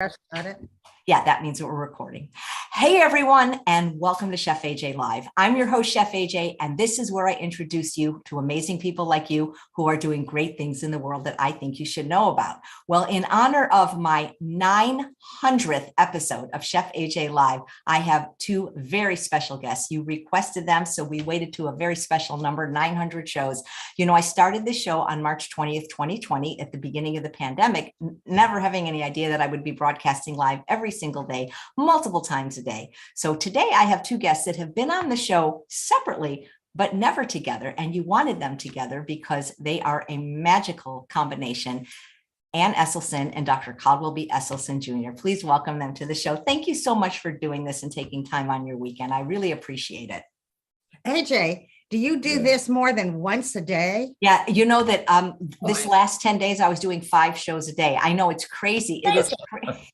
Got it. Yeah, that means that we're recording. Hey, everyone, and welcome to Chef AJ Live. I'm your host, Chef AJ, and this is where I introduce you to amazing people like you who are doing great things in the world that I think you should know about. Well, in honor of my 900th episode of Chef AJ Live, I have two very special guests. You requested them, so we waited to a very special number, 900 shows. You know, I started this show on March 20th, 2020, at the beginning of the pandemic, never having any idea that I would be broadcasting live every single day, multiple times a day. So today I have two guests that have been on the show separately, but never together. And you wanted them together because they are a magical combination. Ann Esselstyn and Dr. Caldwell B. Esselstyn Jr. Please welcome them to the show. Thank you so much for doing this and taking time on your weekend. I really appreciate it. AJ, do you do this more than once a day? Yeah, you know that this last 10 days, I was doing 5 shows a day. I know it's crazy. It is crazy.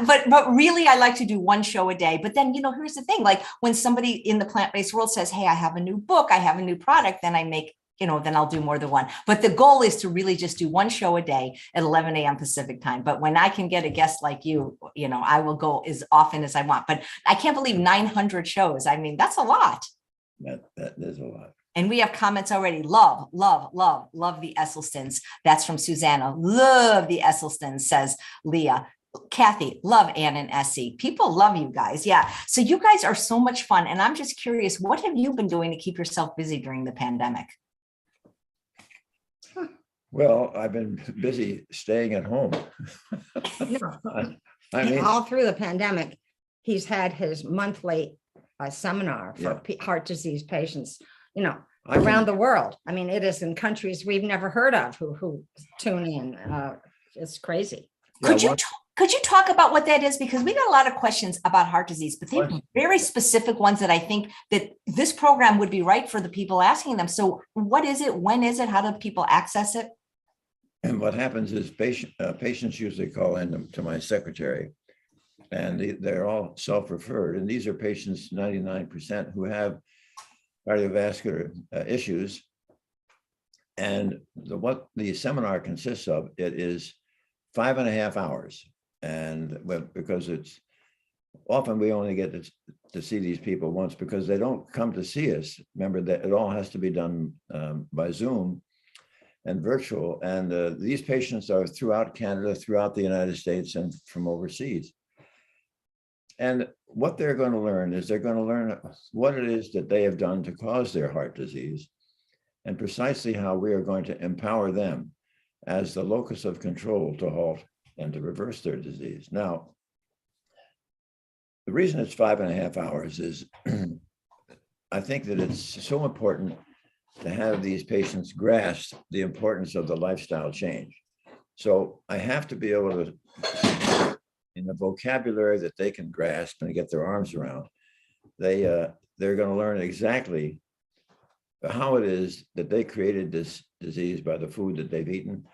But really, I like to do 1 show a day. But then, you know, here's the thing, like when somebody in the plant-based world says, hey, I have a new book, I have a new product, then I make, you know, then I'll do more than 1. But the goal is to really just do 1 show a day at 11 a.m. Pacific time. But when I can get a guest like you, you know, I will go as often as I want. But I can't believe 900 shows. I mean, that's a lot. That is a lot. And we have comments already. Love the Esselstyns. That's from Susanna. Love the Esselstyns, says Leah. Kathy, love Ann and Essy. People love you guys. Yeah. So you guys are so much fun. And I'm just curious, what have you been doing to keep yourself busy during the pandemic? Well, I've been busy staying at home. I mean, all through the pandemic, he's had his monthly seminar for heart disease patients, you know, around the world. I mean, it is in countries we've never heard of who tune in. It's crazy. Could you talk about what that is? Because we got a lot of questions about heart disease, but they're very specific ones that I think that this program would be right for the people asking them. So what is it? When is it? How do people access it? And what happens is patients usually call in to my secretary, and they're all self-referred. And these are patients, 99%, who have cardiovascular issues. And what the seminar consists of, it is 5.5 hours. And because it's often we only get to see these people once because they don't come to see us. Remember that it all has to be done by Zoom and virtual. And these patients are throughout Canada, throughout the United States, and from overseas. And what they're going to learn is they're going to learn what it is that they have done to cause their heart disease and precisely how we are going to empower them as the locus of control to halt and to reverse their disease. Now, the reason it's 5.5 hours is I think that it's so important to have these patients grasp the importance of the lifestyle change. So I have to be able to, in the vocabulary that they can grasp and get their arms around, they're going to learn exactly how it is that they created this disease by the food that they've eaten,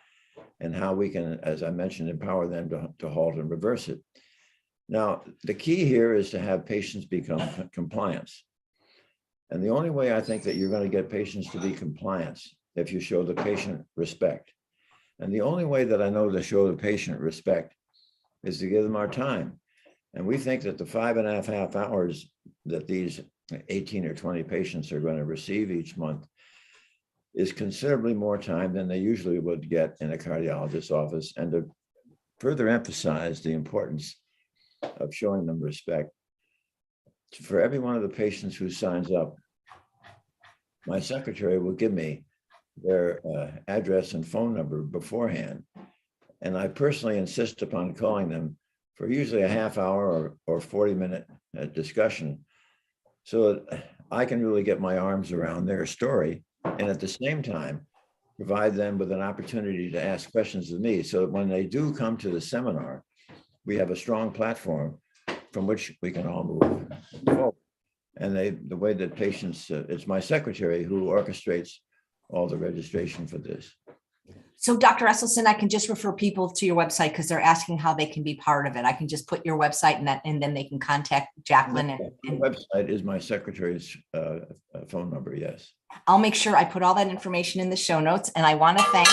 and how we can, as I mentioned, empower them to halt and reverse it. Now, the key here is to have patients become compliance. And the only way I think that you're going to get patients to be compliant if you show the patient respect. And the only way that I know to show the patient respect is to give them our time. And we think that the 5.5 hours that these 18 or 20 patients are going to receive each month is considerably more time than they usually would get in a cardiologist's office. And to further emphasize the importance of showing them respect, for every one of the patients who signs up, my secretary will give me their address and phone number beforehand. And I personally insist upon calling them for usually a half hour or 40-minute discussion so that I can really get my arms around their story, and at the same time, provide them with an opportunity to ask questions of me so that when they do come to the seminar, we have a strong platform from which we can all move forward. And the way that patients, it's my secretary who orchestrates all the registration for this. So Dr. Esselstyn, I can just refer people to your website because they're asking how they can be part of it. I can just put your website and then they can contact Jacqueline. The website is my secretary's phone number, yes. I'll make sure I put all that information in the show notes. And I want to thank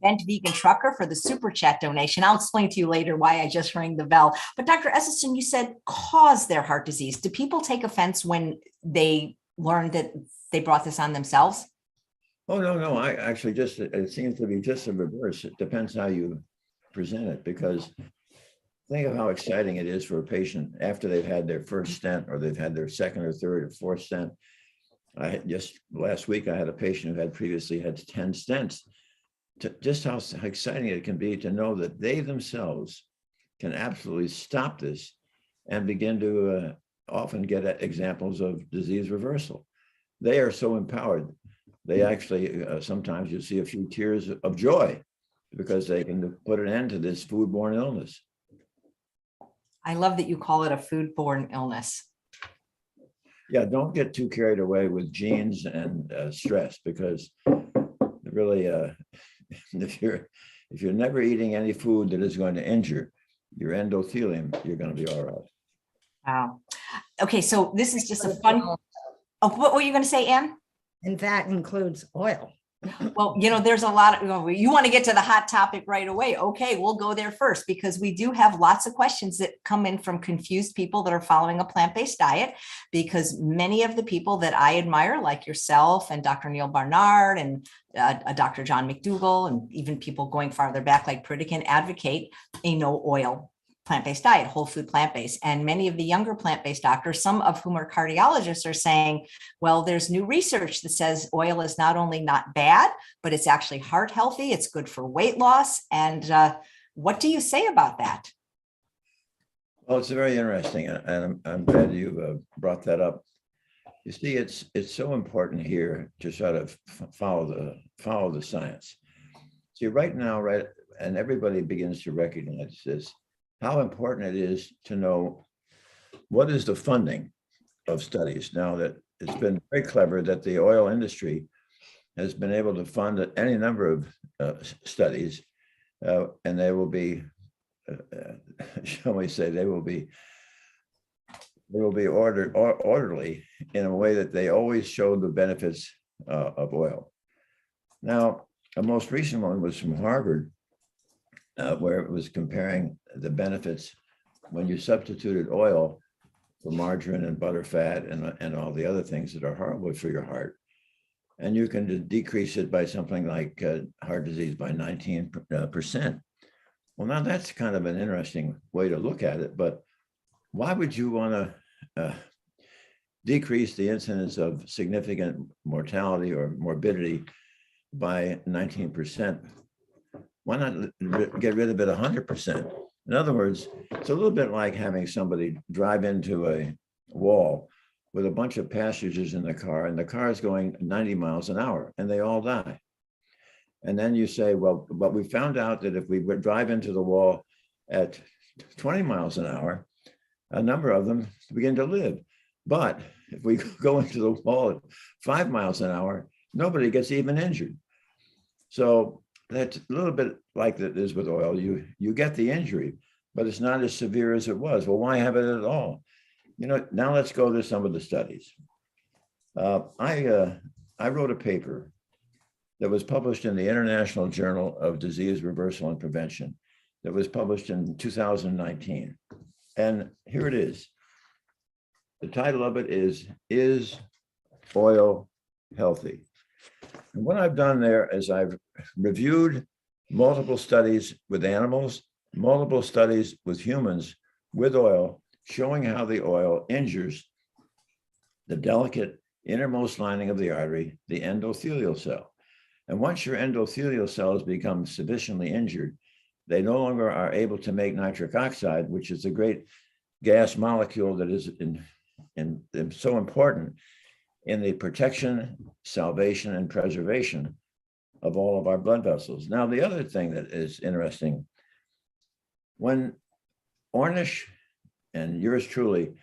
Bent Vegan Trucker for the super chat donation. I'll explain to you later why I just rang the bell. But Dr. Esselstyn, you said cause their heart disease. Do people take offense when they learn that they brought this on themselves? Oh, no. I actually it seems to be just the reverse. It depends how you present it, because think of how exciting it is for a patient after they've had their first stent, or they've had their second or third or fourth stent. Just last week, I had a patient who had previously had 10 stents. Just how exciting it can be to know that they themselves can absolutely stop this and begin to often get examples of disease reversal. They are so empowered. They actually, sometimes you see a few tears of joy because they can put an end to this foodborne illness. I love that you call it a foodborne illness. Yeah, don't get too carried away with genes and stress, because really, if you're never eating any food that is going to injure your endothelium, you're going to be all right. Wow. Okay, so this is just a fun. Oh, what were you going to say, Ann? And that includes oil. Well, there's a lot of, you want to get to the hot topic right away. Okay, we'll go there first, because we do have lots of questions that come in from confused people that are following a plant-based diet, because many of the people that I admire, like yourself and Dr. Neil Barnard and Dr. John McDougall, and even people going farther back like Pritikin, advocate a no oil plant-based diet, whole food plant-based. And many of the younger plant-based doctors, some of whom are cardiologists, are saying, well, there's new research that says oil is not only not bad, but it's actually heart healthy. It's good for weight loss. And what do you say about that? Well, it's very interesting, and I'm glad you brought that up. You see, it's so important here to sort of follow the science. See, right now, and everybody begins to recognize this, how important it is to know what is the funding of studies. Now that it's been very clever that the oil industry has been able to fund any number of studies, and they will be, shall we say, they will be orderly in a way that they always show the benefits of oil. Now, a most recent one was from Harvard, where it was comparing the benefits when you substituted oil for margarine and butterfat and all the other things that are horrible for your heart. And you can decrease it by something like heart disease by 19%. Well, now that's kind of an interesting way to look at it, but why would you want to decrease the incidence of significant mortality or morbidity by 19%? Why not get rid of it 100%? In other words, it's a little bit like having somebody drive into a wall with a bunch of passengers in the car, and the car is going 90 miles an hour, and they all die. And then you say, well, but we found out that if we would drive into the wall at 20 miles an hour, a number of them begin to live. But if we go into the wall at 5 miles an hour, nobody gets even injured. So that's a little bit like it is with oil. You get the injury, but it's not as severe as it was. Well, why have it at all? Now let's go to some of the studies. I wrote a paper that was published in the International Journal of Disease Reversal and Prevention that was published in 2019. And here it is. The title of it is Oil Healthy? And what I've done there is I've reviewed multiple studies with animals, multiple studies with humans with oil, showing how the oil injures the delicate innermost lining of the artery, the endothelial cell. And once your endothelial cells become sufficiently injured, they no longer are able to make nitric oxide, which is a great gas molecule that is so important in the protection, salvation, and preservation of all of our blood vessels. Now, the other thing that is interesting, when Ornish and yours truly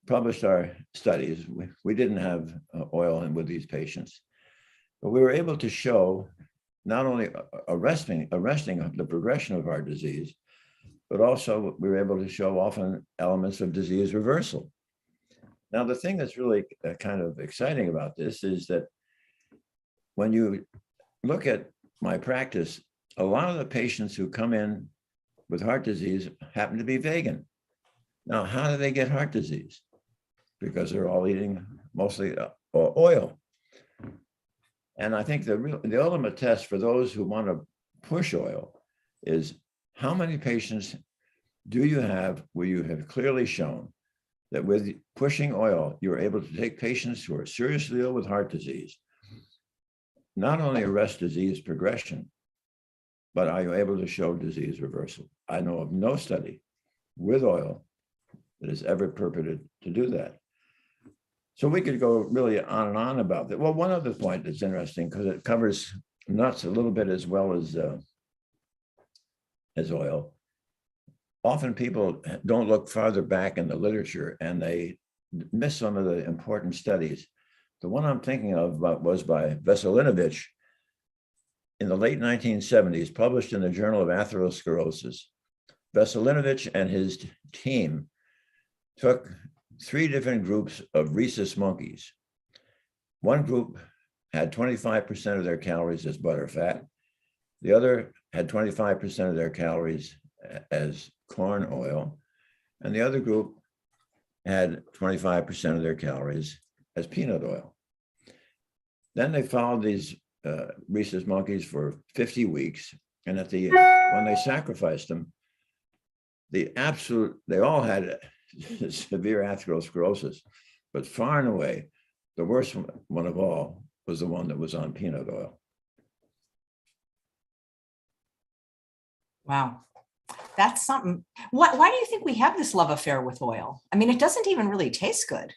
published our studies, we didn't have oil in with these patients, but we were able to show not only arresting the progression of our disease, but also we were able to show often elements of disease reversal. Now, the thing that's really kind of exciting about this is that when you look at my practice, a lot of the patients who come in with heart disease happen to be vegan. Now, how do they get heart disease? Because they're all eating mostly oil. And I think the ultimate test for those who want to push oil is how many patients do you have where you have clearly shown that with pushing oil, you're able to take patients who are seriously ill with heart disease, not only arrest disease progression, but are you able to show disease reversal? I know of no study with oil that has ever purported to do that. So we could go really on and on about that. Well, one other point that's interesting, because it covers nuts a little bit as well as oil. Often people don't look farther back in the literature and they miss some of the important studies. The one I'm thinking of was by Veselinovic in the late 1970s, published in the Journal of Atherosclerosis. Veselinovic and his team took 3 different groups of rhesus monkeys. One group had 25% of their calories as butterfat. The other had 25% of their calories as corn oil. And the other group had 25% of their calories as peanut oil. Then they followed these rhesus monkeys for 50 weeks. And when they sacrificed them, they all had severe atherosclerosis, but far and away, the worst one of all was the one that was on peanut oil. Wow. That's something. Why do you think we have this love affair with oil? I mean, it doesn't even really taste good.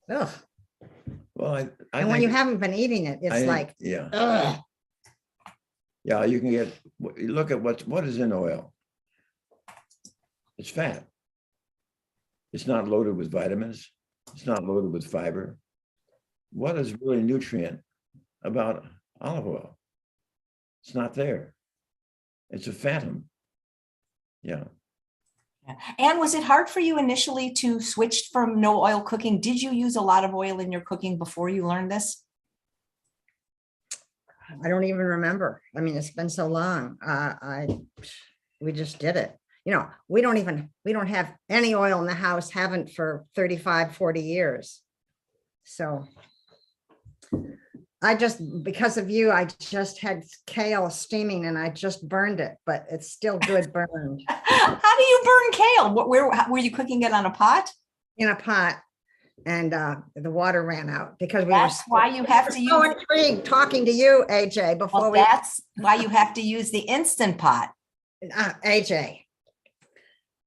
Ugh. Well, And when you haven't been eating it, it's like, yeah. ugh. Yeah, you can look at what is in oil. It's fat. It's not loaded with vitamins. It's not loaded with fiber. What is really nutrient about olive oil? It's not there. It's a phantom. Yeah. And was it hard for you initially to switch from no oil cooking? Did you use a lot of oil in your cooking before you learned this? I don't even remember. I mean, it's been so long. We just did it. You know, we don't have any oil in the house, haven't for 35, 40 years. So because of you, I just had kale steaming and I just burned it, but it's still good burned. How do you burn kale? Where were you cooking it on a pot? In a pot, and the water ran out because That's why you have to use. So intrigued talking to you, AJ. Before that's why you have to use the Instant Pot. AJ.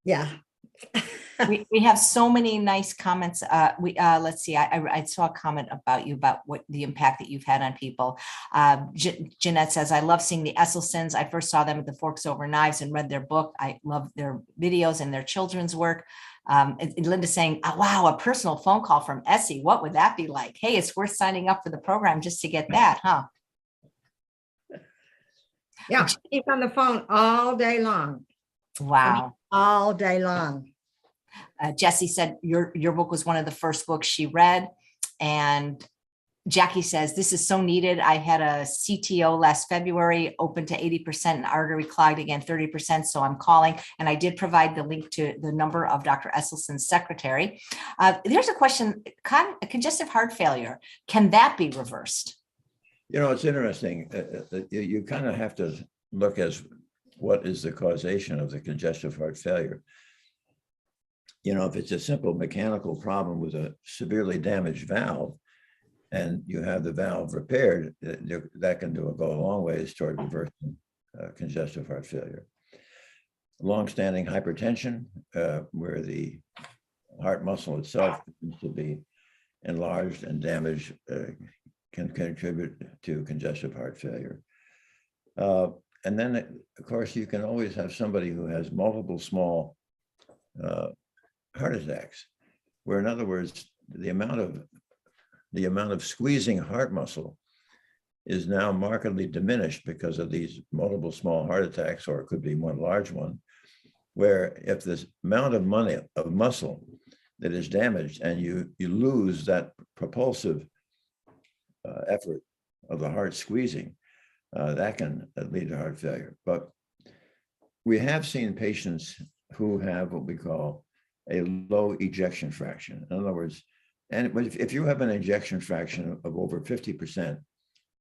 Yeah. we have so many nice comments. Let's see. I saw a comment about you about what the impact that you've had on people. Jeanette says, I love seeing the Esselstyns. I first saw them at the Forks Over Knives and read their book. I love their videos and their children's work. Linda saying, oh, wow, a personal phone call from Essy. What would that be like? Hey, it's worth signing up for the program just to get that, huh? Yeah, he's on the phone all day long. Wow. All day long. Jessie said your book was one of the first books she read. And Jackie says, this is so needed. I had a CTO last February, open to 80% and artery clogged again, 30%. So I'm calling. And I did provide the link to the number of Dr. Esselstyn's secretary. There's a question, congestive heart failure. Can that be reversed? You know, it's interesting. You kind of have to look as what is the causation of the congestive heart failure. You know, if it's a simple mechanical problem with a severely damaged valve and you have the valve repaired, that can go a long ways toward reversing congestive heart failure. Longstanding hypertension, where the heart muscle itself needs to be enlarged and damaged, can contribute to congestive heart failure. And then, of course, you can always have somebody who has multiple small heart attacks, where in other words, the amount of squeezing heart muscle is now markedly diminished because of these multiple small heart attacks, or it could be one large one, where if this amount of muscle that is damaged and you lose that propulsive effort of the heart squeezing, that can lead to heart failure. But we have seen patients who have what we call a low ejection fraction. In other words, and if you have an ejection fraction of over 50%,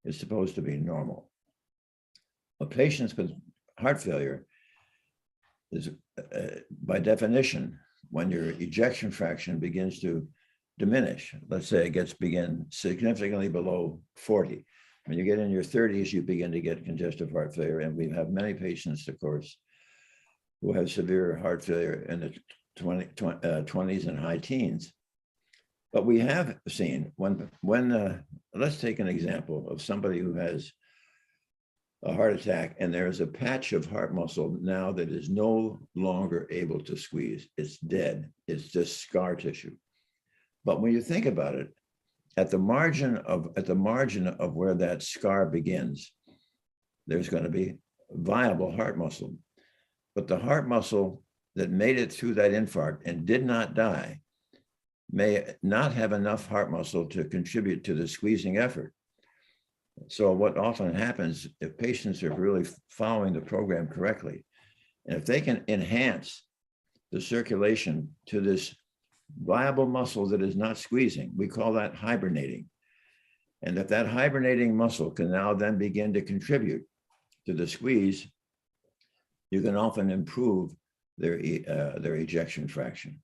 it's supposed to be normal. But patients with heart failure is, by definition, when your ejection fraction begins to diminish, let's say it begin significantly below 40. When you get in your 30s, you begin to get congestive heart failure. And we have many patients, of course, who have severe heart failure in the 20s and high teens. But we have seen when let's take an example of somebody who has a heart attack and there's a patch of heart muscle now that is no longer able to squeeze. It's dead. It's just scar tissue. But when you think about it, at the margin of where that scar begins, there's going to be viable heart muscle. But the heart muscle that made it through that infarct and did not die may not have enough heart muscle to contribute to the squeezing effort. So what often happens, if patients are really following the program correctly, and if they can enhance the circulation to this viable muscle that is not squeezing, we call that hibernating. And if that hibernating muscle can now then begin to contribute to the squeeze, you can often improve their ejection fraction.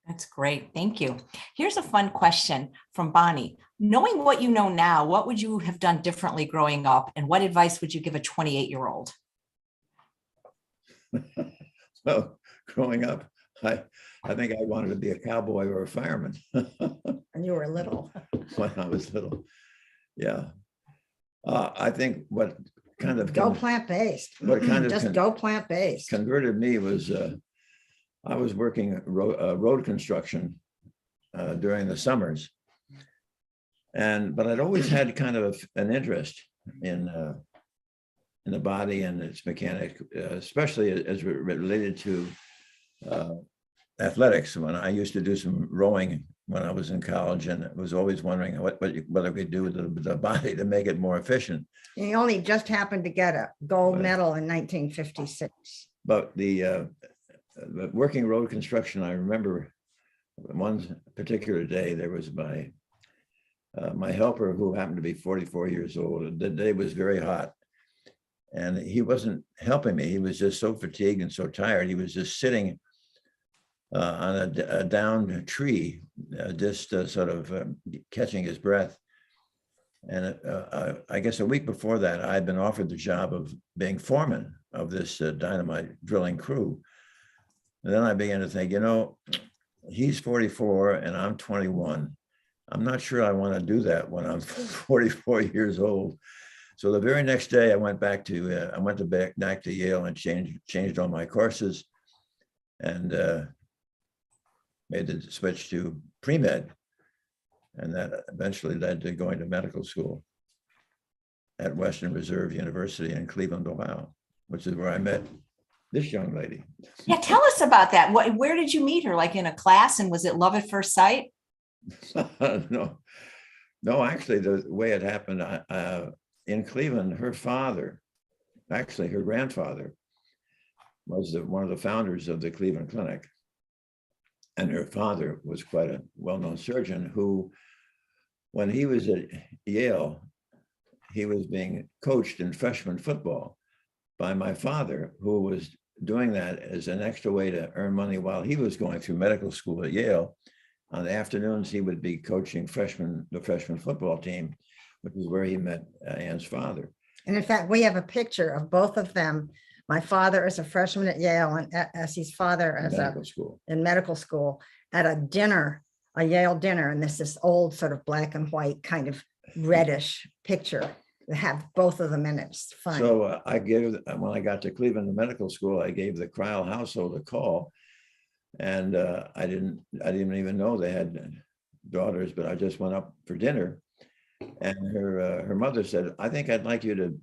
That's great. Thank you. Here's a fun question from Bonnie. Knowing what you know now, what would you have done differently growing up? And what advice would you give a 28-year-old? Well, growing up, I think I wanted to be a cowboy or a fireman. And you were little. When I was little. Yeah. I think what kind of Go plant-based. What kind of just go plant-based. Converted me was I was working road construction during the summers, but I'd always had kind of an interest in the body and its mechanics, especially as related to athletics. When I used to do some rowing when I was in college, and I was always wondering what I could do with the body to make it more efficient. And you only just happened to get a gold medal in 1956. But the working road construction, I remember one particular day, there was my helper who happened to be 44 years old. The day was very hot and he wasn't helping me. He was just so fatigued and so tired. He was just sitting on a downed tree, just sort of catching his breath. And I guess a week before that, I'd been offered the job of being foreman of this dynamite drilling crew. And then I began to think, he's 44 and I'm 21. I'm not sure I want to do that when I'm 44 years old. So the very next day I went back to Yale and changed all my courses and made the switch to pre-med. And that eventually led to going to medical school at Western Reserve University in Cleveland, Ohio, which is where I met this young lady. Yeah, tell us about that. Where did you meet her? Like in a class, and was it love at first sight? No, actually, the way it happened in Cleveland, her grandfather, was one of the founders of the Cleveland Clinic. And her father was quite a well-known surgeon who, when he was at Yale, he was being coached in freshman football by my father, who was doing that as an extra way to earn money while he was going through medical school at Yale. On the afternoons, he would be coaching the freshman football team, which is where he met Ann's father. And in fact, we have a picture of both of them. My father is a freshman at Yale and Essy's father is in medical school at a Yale dinner. And this old sort of black and white kind of reddish picture. They have both of them in it. It's fun. So when I got to Cleveland to medical school, I gave the Cryle household a call. And I didn't even know they had daughters, but I just went up for dinner. And her mother said, I think I'd like you to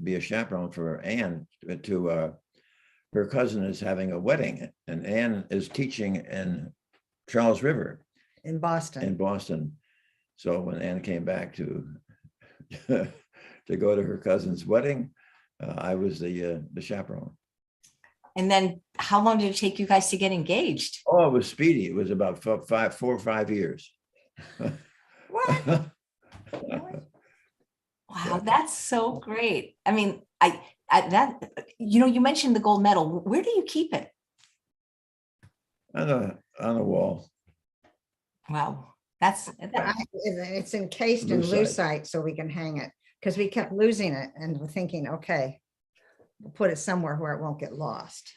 be a chaperone for Ann. Her cousin is having a wedding, and Ann is teaching in Charles River. In Boston. So when Ann came back to to go to her cousin's wedding. I was the chaperone. And then how long did it take you guys to get engaged? Oh, it was speedy. It was about 4 or 5 years. What? Wow, that's so great. I mean, that, you mentioned the gold medal. Where do you keep it? On a wall. Wow, It's encased in lucite so we can hang it, because we kept losing it and we're thinking, okay, we'll put it somewhere where it won't get lost.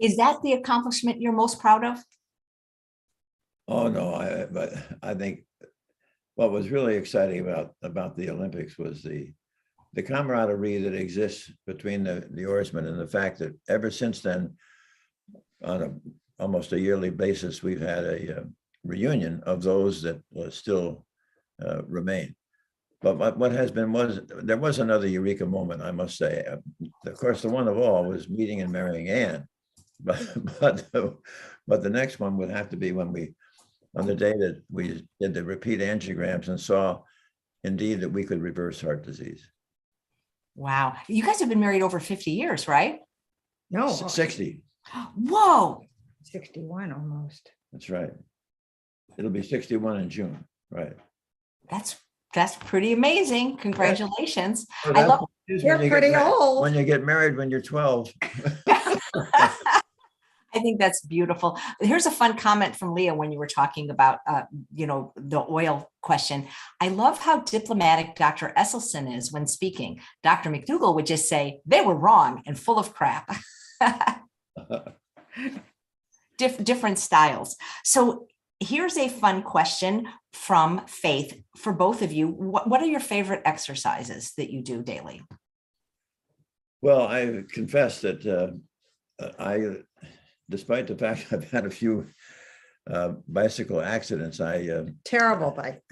Is that the accomplishment you're most proud of? Oh, no, but I think what was really exciting about the Olympics was the camaraderie that exists between the oarsmen, and the fact that ever since then, on almost a yearly basis, we've had a reunion of those that still remain. But what has been there was another eureka moment, I must say. Of course, the one of all was meeting and marrying Ann, but the next one would have to be when on the day that we did the repeat angiograms and saw indeed that we could reverse heart disease. Wow, you guys have been married over 50 years, right? No, 60. Whoa, 61 almost. That's right. It'll be 61 in June, right? that's pretty amazing. Congratulations. Oh, I love. You're pretty old. When you get married when you're 12. I think that's beautiful. Here's a fun comment from Leah when you were talking about, the oil question. I love how diplomatic Dr. Esselstyn is when speaking. Dr. McDougall would just say, they were wrong and full of crap. Different styles. So here's a fun question from Faith for both of you. What are your favorite exercises that you do daily? Well, I confess that despite the fact I've had a few bicycle accidents, Terrible bike.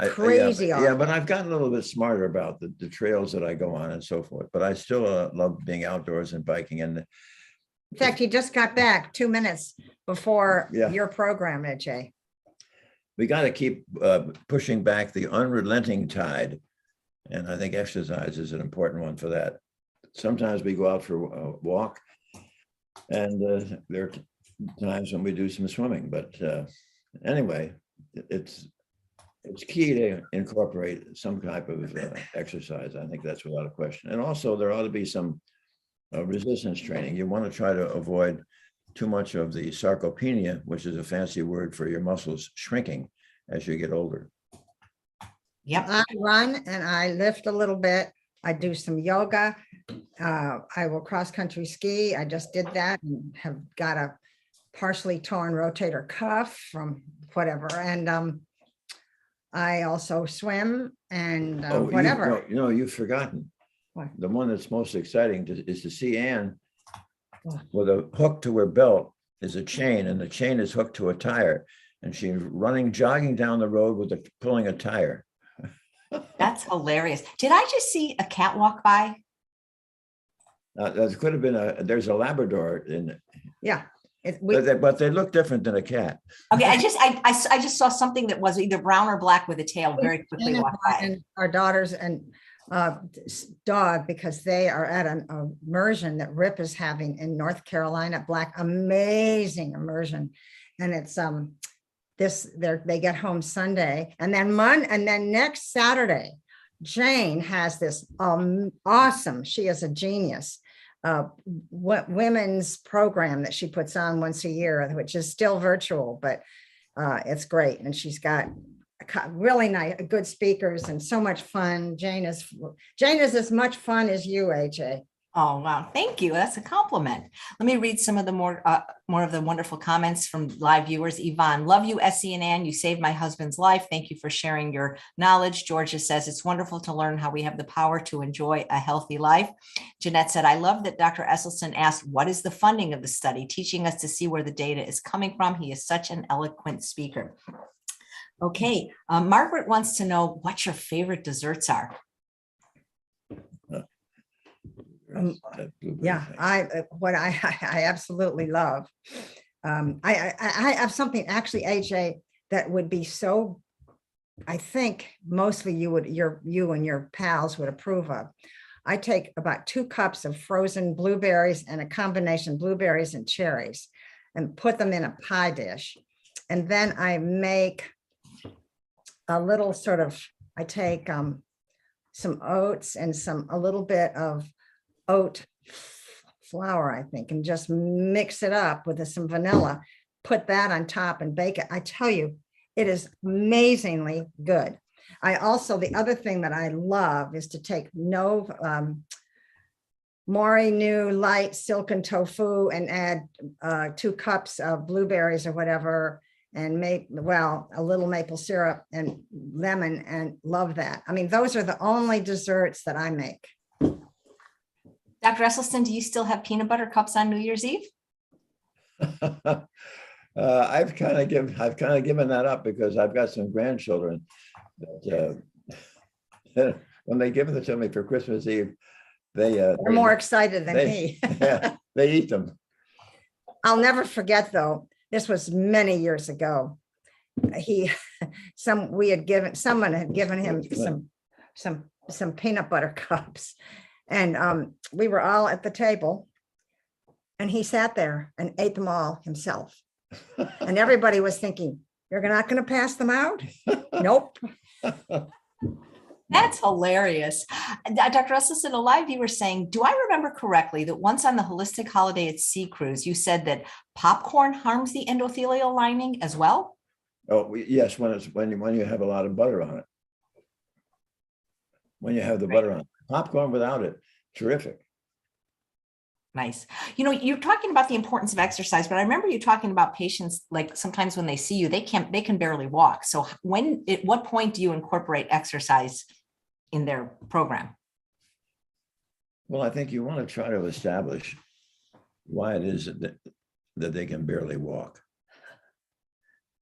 Crazy. Yeah, but I've gotten a little bit smarter about the trails that I go on and so forth. But I still love being outdoors and biking. And in fact, he just got back 2 minutes before your program, AJ. We got to keep pushing back the unrelenting tide. And I think exercise is an important one for that. Sometimes we go out for a walk, and there are times when we do some swimming. But anyway, it's key to incorporate some type of exercise. I think that's without a question. And also there ought to be some resistance training. You want to try to avoid too much of the sarcopenia, which is a fancy word for your muscles shrinking as you get older. Yep. I run and I lift a little bit. I do some yoga. I will cross country ski. I just did that and have got a partially torn rotator cuff from whatever. And I also swim and whatever. You've forgotten. What? The one that's most exciting is to see Ann with a hook to her belt is a chain, and the chain is hooked to a tire, and she's jogging down the road pulling a tire. That's hilarious. Did I just see a cat walk by? That could have been there's a Labrador in. Yeah. But they look different than a cat. Okay, I just saw something that was either brown or black with a tail very quickly walk by. And our daughters and dog, because they are at an immersion that Rip is having in North Carolina, amazing immersion. And it's they get home Sunday, and then next Saturday, Jane has this awesome, she is a genius, women's program that she puts on once a year, which is still virtual, but it's great. And she's got really nice, good speakers and so much fun. Jane is as much fun as you, AJ. Oh, wow. Thank you. That's a compliment. Let me read some of the more of the wonderful comments from live viewers. Yvonne, love you, Essy and Ann. You saved my husband's life. Thank you for sharing your knowledge. Georgia says, it's wonderful to learn how we have the power to enjoy a healthy life. Jeanette said, I love that Dr. Esselstyn asked, what is the funding of the study? Teaching us to see where the data is coming from. He is such an eloquent speaker. Okay. Margaret wants to know what your favorite desserts are. I absolutely love. I have something actually, AJ, that would be so I think mostly you and your pals would approve of. I take about 2 cups of frozen blueberries and a combination blueberries and cherries and put them in a pie dish. And then I make a little sort of, I take some oats and a little bit of oat flour, I think, and just mix it up with some vanilla, put that on top and bake it. I tell you, it is amazingly good. I also, the other thing that I love is to take Mori New Light Silken Tofu and add 2 cups of blueberries or whatever, and a little maple syrup and lemon, and love that. I mean, those are the only desserts that I make. Dr. Esselstyn, do you still have peanut butter cups on New Year's Eve? I've kind of given that up because I've got some grandchildren that when they give it to me for Christmas Eve, they're more excited than me. Yeah, they eat them. I'll never forget though. This was many years ago. Someone had given him some peanut butter cups, and we were all at the table, and he sat there and ate them all himself. And everybody was thinking, "You're not going to pass them out?" Nope. That's hilarious. Dr. Esselstyn, a live viewer saying, do I remember correctly that once on the Holistic Holiday at Sea Cruise, you said that popcorn harms the endothelial lining as well? Oh, yes, when you have a lot of butter on it. When you have the butter on it. Popcorn without it, terrific. Nice. You know, you're talking about the importance of exercise, but I remember you talking about patients, like sometimes when they see you, they can barely walk. So at what point do you incorporate exercise in their program? Well, I think you want to try to establish why it is that they can barely walk.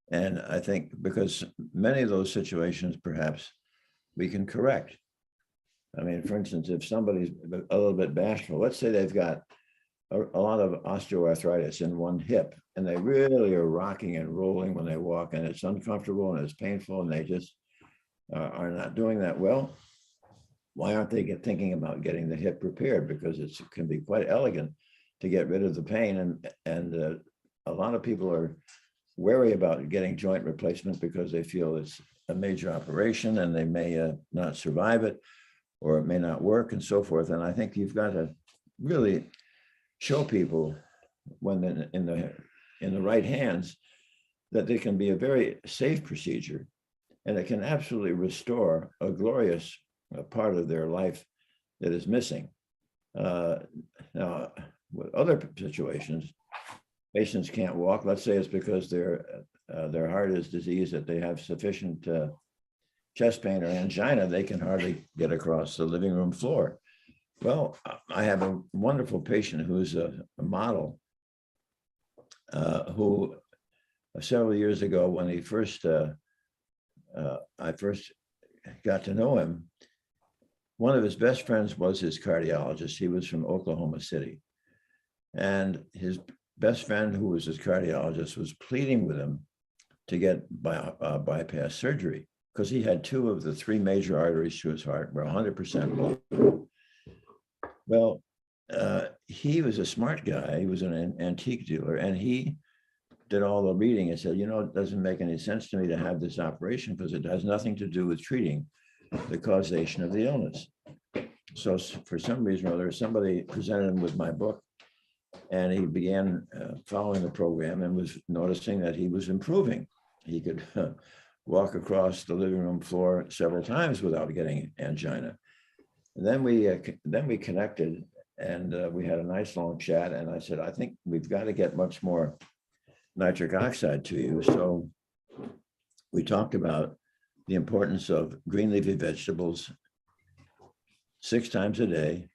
And I think because many of those situations, perhaps we can correct. I mean, for instance, if somebody's a little bit bashful, let's say they've got a lot of osteoarthritis in one hip, and they really are rocking and rolling when they walk, and it's uncomfortable and it's painful, and they just are not doing that well. Why aren't they thinking about getting the hip repaired? Because it can be quite elegant to get rid of the pain, and a lot of people are wary about getting joint replacement because they feel it's a major operation and they may not survive it, or it may not work, and so forth. And I think you've got to really show people when in the right hands that they can be a very safe procedure, and it can absolutely restore a glorious part of their life that is missing. Now, with other situations, patients can't walk. Let's say it's because their heart is diseased, that they have sufficient chest pain or angina, they can hardly get across the living room floor. Well, I have a wonderful patient who's a model who several years ago, when I first got to know him, one of his best friends was his cardiologist. He was from Oklahoma City. And his best friend, who was his cardiologist, was pleading with him to get bypass surgery because he had 2 of the 3 major arteries to his heart were 100% blocked. Well, he was a smart guy. He was an antique dealer, and he did all the reading and said, it doesn't make any sense to me to have this operation because it has nothing to do with treating the causation of the illness. So for some reason or other, somebody presented him with my book, and he began following the program and was noticing that he was improving. He could walk across the living room floor several times without getting angina. And then we connected, and we had a nice long chat. And I said, I think we've got to get much more nitric oxide to you. So we talked about the importance of green leafy vegetables 6 times a day,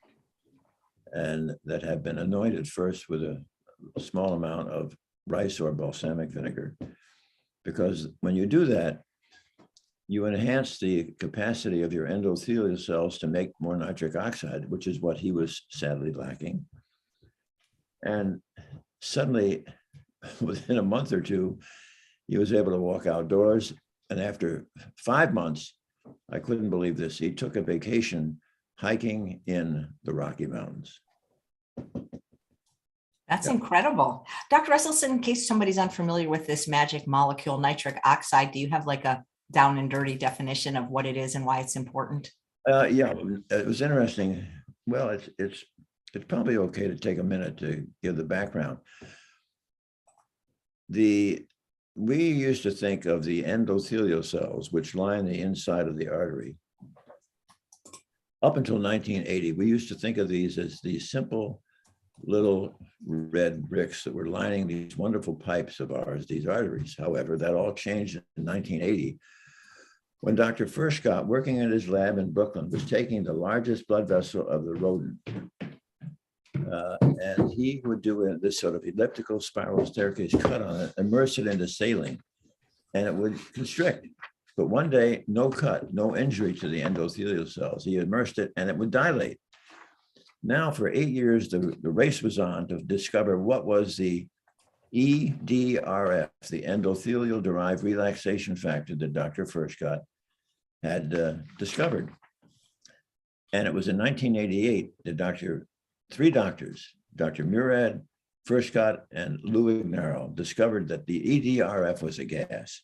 and that have been anointed first with a small amount of rice or balsamic vinegar. Because when you do that, you enhance the capacity of your endothelial cells to make more nitric oxide, which is what he was sadly lacking. And suddenly, within a month or 2, he was able to walk outdoors. And after 5 months, I couldn't believe this. He took a vacation hiking in the Rocky Mountains. That's Yeah. incredible. Dr. Esselstyn, in case somebody's unfamiliar with this magic molecule, nitric oxide, do you have like a down and dirty definition of what it is and why it's important? Yeah, it was interesting. Well, it's probably okay to take a minute to give the background. We used to think of the endothelial cells, which line the inside of the artery. Up until 1980, we used to think of these as these simple little red bricks that were lining these wonderful pipes of ours, these arteries. However, that all changed in 1980 when Dr. Furchtgott, working in his lab in Brooklyn, was taking the largest blood vessel of the rodent. And he would do this sort of elliptical spiral staircase cut on it, immerse it into saline, and it would constrict. But one day, no cut, no injury to the endothelial cells. He immersed it and it would dilate. Now, for 8 years, the race was on to discover what was the EDRF, the endothelial-derived relaxation factor that Dr. Furchtgott had discovered. And it was in 1988 that three doctors, Dr. Murad, Furchtgott, and Louis Ignarro, discovered that the EDRF was a gas,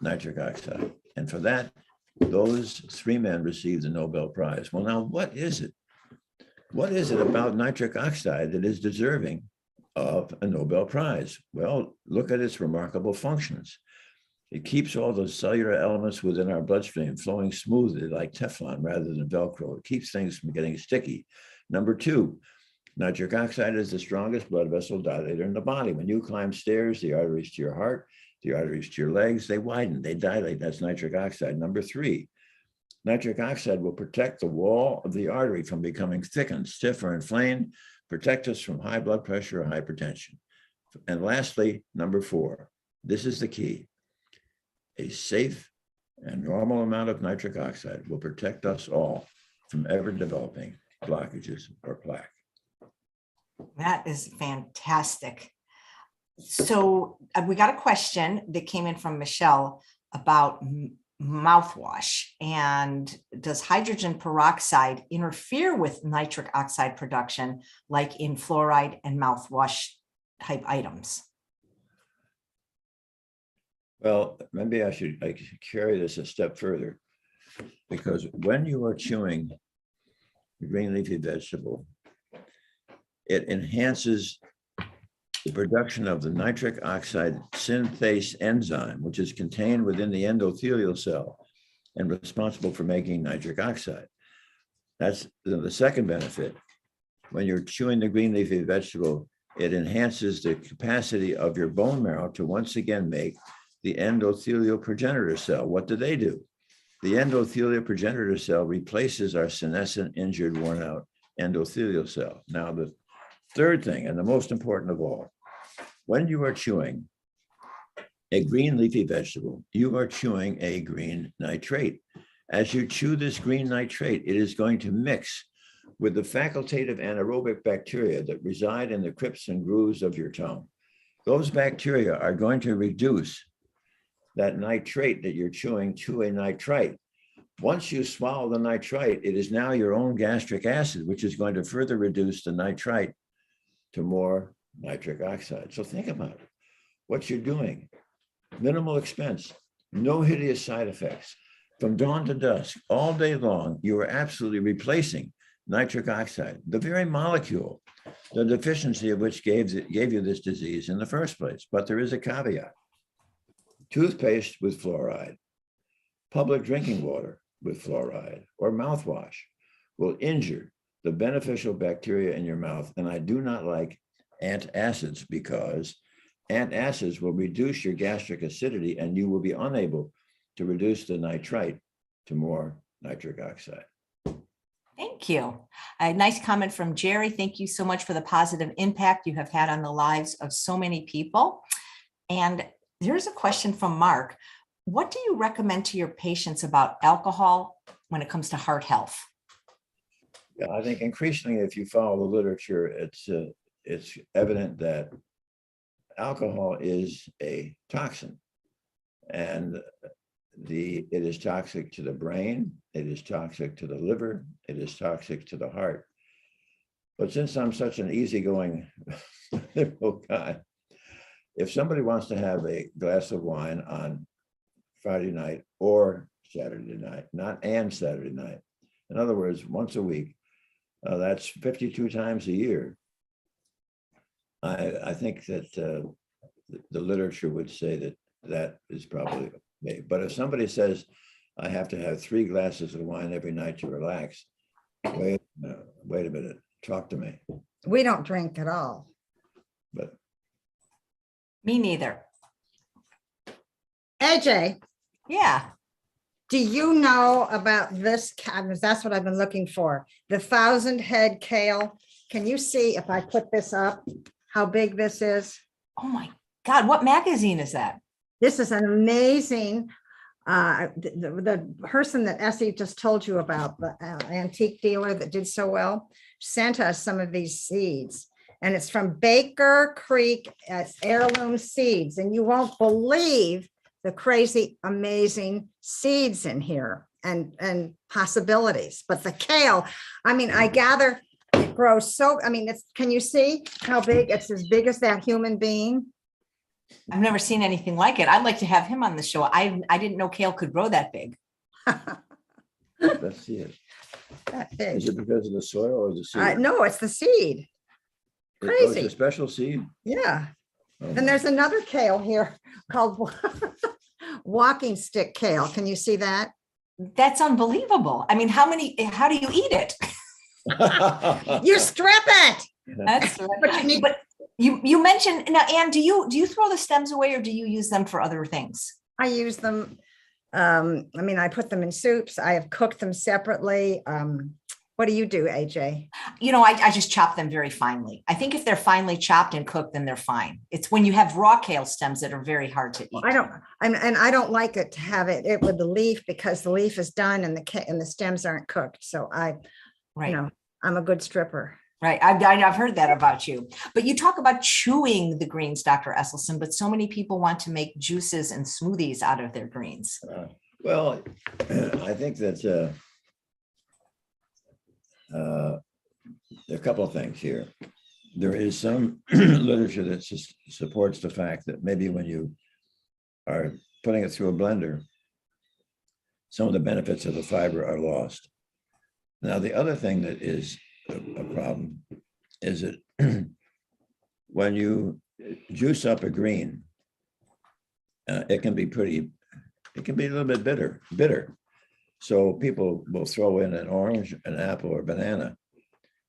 nitric oxide. And for that, those three men received the Nobel Prize. Well, now, what is it? What is it about nitric oxide that is deserving of a Nobel Prize? Well, look at its remarkable functions. It keeps all the cellular elements within our bloodstream flowing smoothly like Teflon rather than Velcro. It keeps things from getting sticky. Number two, nitric oxide is the strongest blood vessel dilator in the body. When you climb stairs, the arteries to your heart, the arteries to your legs, they widen, they dilate. That's nitric oxide. Number three, nitric oxide will protect the wall of the artery from becoming thickened, stiff, or inflamed, protect us from high blood pressure or hypertension. And lastly, number four, this is the key. A safe and normal amount of nitric oxide will protect us all from ever developing blockages or plaque. That is fantastic. So we got a question that came in from Michelle about mouthwash, and does hydrogen peroxide interfere with nitric oxide production like in fluoride and mouthwash type items? Well, maybe I should carry this a step further, because when you are chewing the green leafy vegetable, it enhances the production of the nitric oxide synthase enzyme, which is contained within the endothelial cell and responsible for making nitric oxide. That's the second benefit. When you're chewing the green leafy vegetable, it enhances the capacity of your bone marrow to once again make the endothelial progenitor cell. What do? The endothelial progenitor cell replaces our senescent, injured, worn out endothelial cell. Now, the third thing, and the most important of all, when you are chewing a green leafy vegetable, you are chewing a green nitrate. As you chew this green nitrate, it is going to mix with the facultative anaerobic bacteria that reside in the crypts and grooves of your tongue. Those bacteria are going to reduce that nitrate that you're chewing to a nitrite. Once you swallow the nitrite, it is now your own gastric acid, which is going to further reduce the nitrite to more nitric oxide. So think about it. What you're doing, minimal expense, no hideous side effects. From dawn to dusk, all day long, you are absolutely replacing nitric oxide, the very molecule, the deficiency of which gave you this disease in the first place. But there is a caveat. Toothpaste with fluoride, public drinking water with fluoride, or mouthwash will injure the beneficial bacteria in your mouth. And I do not like antacids, because antacids will reduce your gastric acidity and you will be unable to reduce the nitrite to more nitric oxide. Thank you. A nice comment from Jerry. Thank you so much for the positive impact you have had on the lives of so many people. And here's a question from Mark. What do you recommend to your patients about alcohol when it comes to heart health? Yeah, I think increasingly, if you follow the literature, it's evident that alcohol is a toxin. And it is toxic to the brain, it is toxic to the liver, it is toxic to the heart. But since I'm such an easygoing liberal guy, if somebody wants to have a glass of wine on Friday night or Saturday night, not and Saturday night, in other words, once a week, that's 52 times a year. I think that the literature would say that that is probably okay. But if somebody says, I have to have 3 glasses of wine every night to relax, wait a minute, talk to me. We don't drink at all. But Me neither. AJ, Yeah. do you know about this? That's what I've been looking for. The 1,000-head kale. Can you see if I put this up, how big this is? Oh my God, what magazine is that? This is an amazing, the person that Essy just told you about, the antique dealer that did so well, sent us some of these seeds. And it's from Baker Creek Heirloom Seeds. And you won't believe the crazy, amazing seeds in here and possibilities. But the kale, I mean, I gather it grows so, I mean, can you see how big? It's as big as that human being. I've never seen anything like it. I'd like to have him on the show. I didn't know kale could grow that big. let's see it. That big. Is it because of the soil or the seed? No, it's the seed. Oh, Crazy. it's a special seed. Yeah. Oh, And there's another kale here called walking stick kale. Can you see that? That's unbelievable. I mean, how do you eat it? You strip it. That's But you need- but you mentioned now, Anne, do you throw the stems away or do you use them for other things? I use them. I mean, I put them in soups. I have cooked them separately. What do you do, AJ? You know, I just chop them very finely. I think if they're finely chopped and cooked, then they're fine. It's when you have raw kale stems that are very hard to eat. I don't like it to have it with the leaf because the leaf is done and the stems aren't cooked. So Right. I'm a good stripper. Right. I've heard that about you. But you talk about chewing the greens, Dr. Esselstyn, but so many people want to make juices and smoothies out of their greens. Well, I think that there are a couple of things here. There is some literature that supports the fact that maybe when you are putting it through a blender, some of the benefits of the fiber are lost. Now, the other thing that is a problem is that when you juice up a green, it can be a little bit bitter. So people will throw in an orange, an apple, or banana.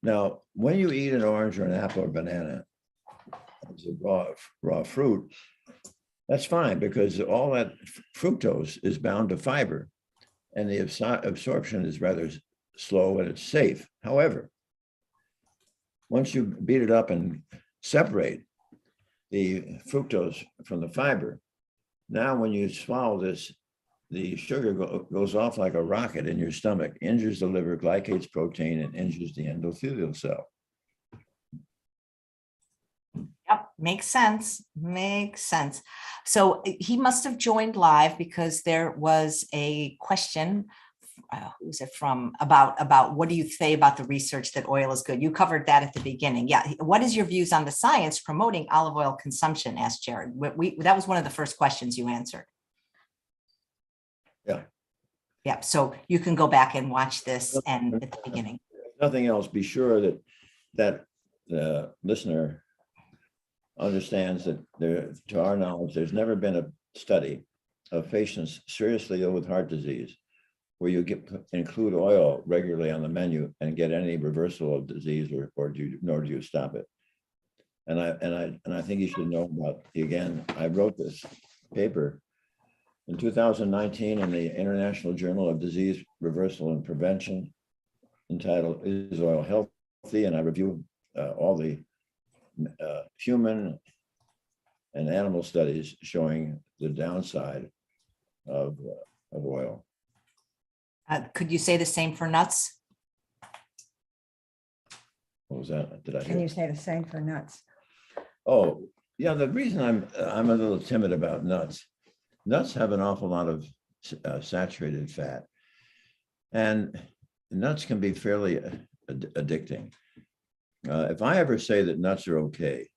Now, when you eat an orange or an apple or banana as a raw fruit, that's fine because all that fructose is bound to fiber and the absorption is rather slow and it's safe. However, once you beat it up and separate the fructose from the fiber, now when you swallow this, the sugar goes off like a rocket in your stomach, injures the liver, glycates protein, and injures the endothelial cell. Yep, makes sense. Makes sense. So he must have joined live because there was a question. Who was it from? About what do you say about the research that oil is good? You covered that at the beginning. Yeah. What is your views on the science promoting olive oil consumption? Asked Jared. That was one of the first questions you answered. Yeah. Yeah. So you can go back and watch this and at the beginning. If nothing else, be sure that the listener understands that to our knowledge, there's never been a study of patients seriously ill with heart disease where you include oil regularly on the menu and get any reversal of disease nor do you stop it. And I think you should know about, again, I wrote this paper in 2019 in the International Journal of Disease Reversal and Prevention entitled Is Oil Healthy? And I review all the human and animal studies showing the downside of oil. Could you say the same for nuts? What was that? Did I hear? Can you say the same for nuts? Oh, yeah. The reason I'm a little timid about nuts have an awful lot of saturated fat. And nuts can be fairly addicting. If I ever say that nuts are okay,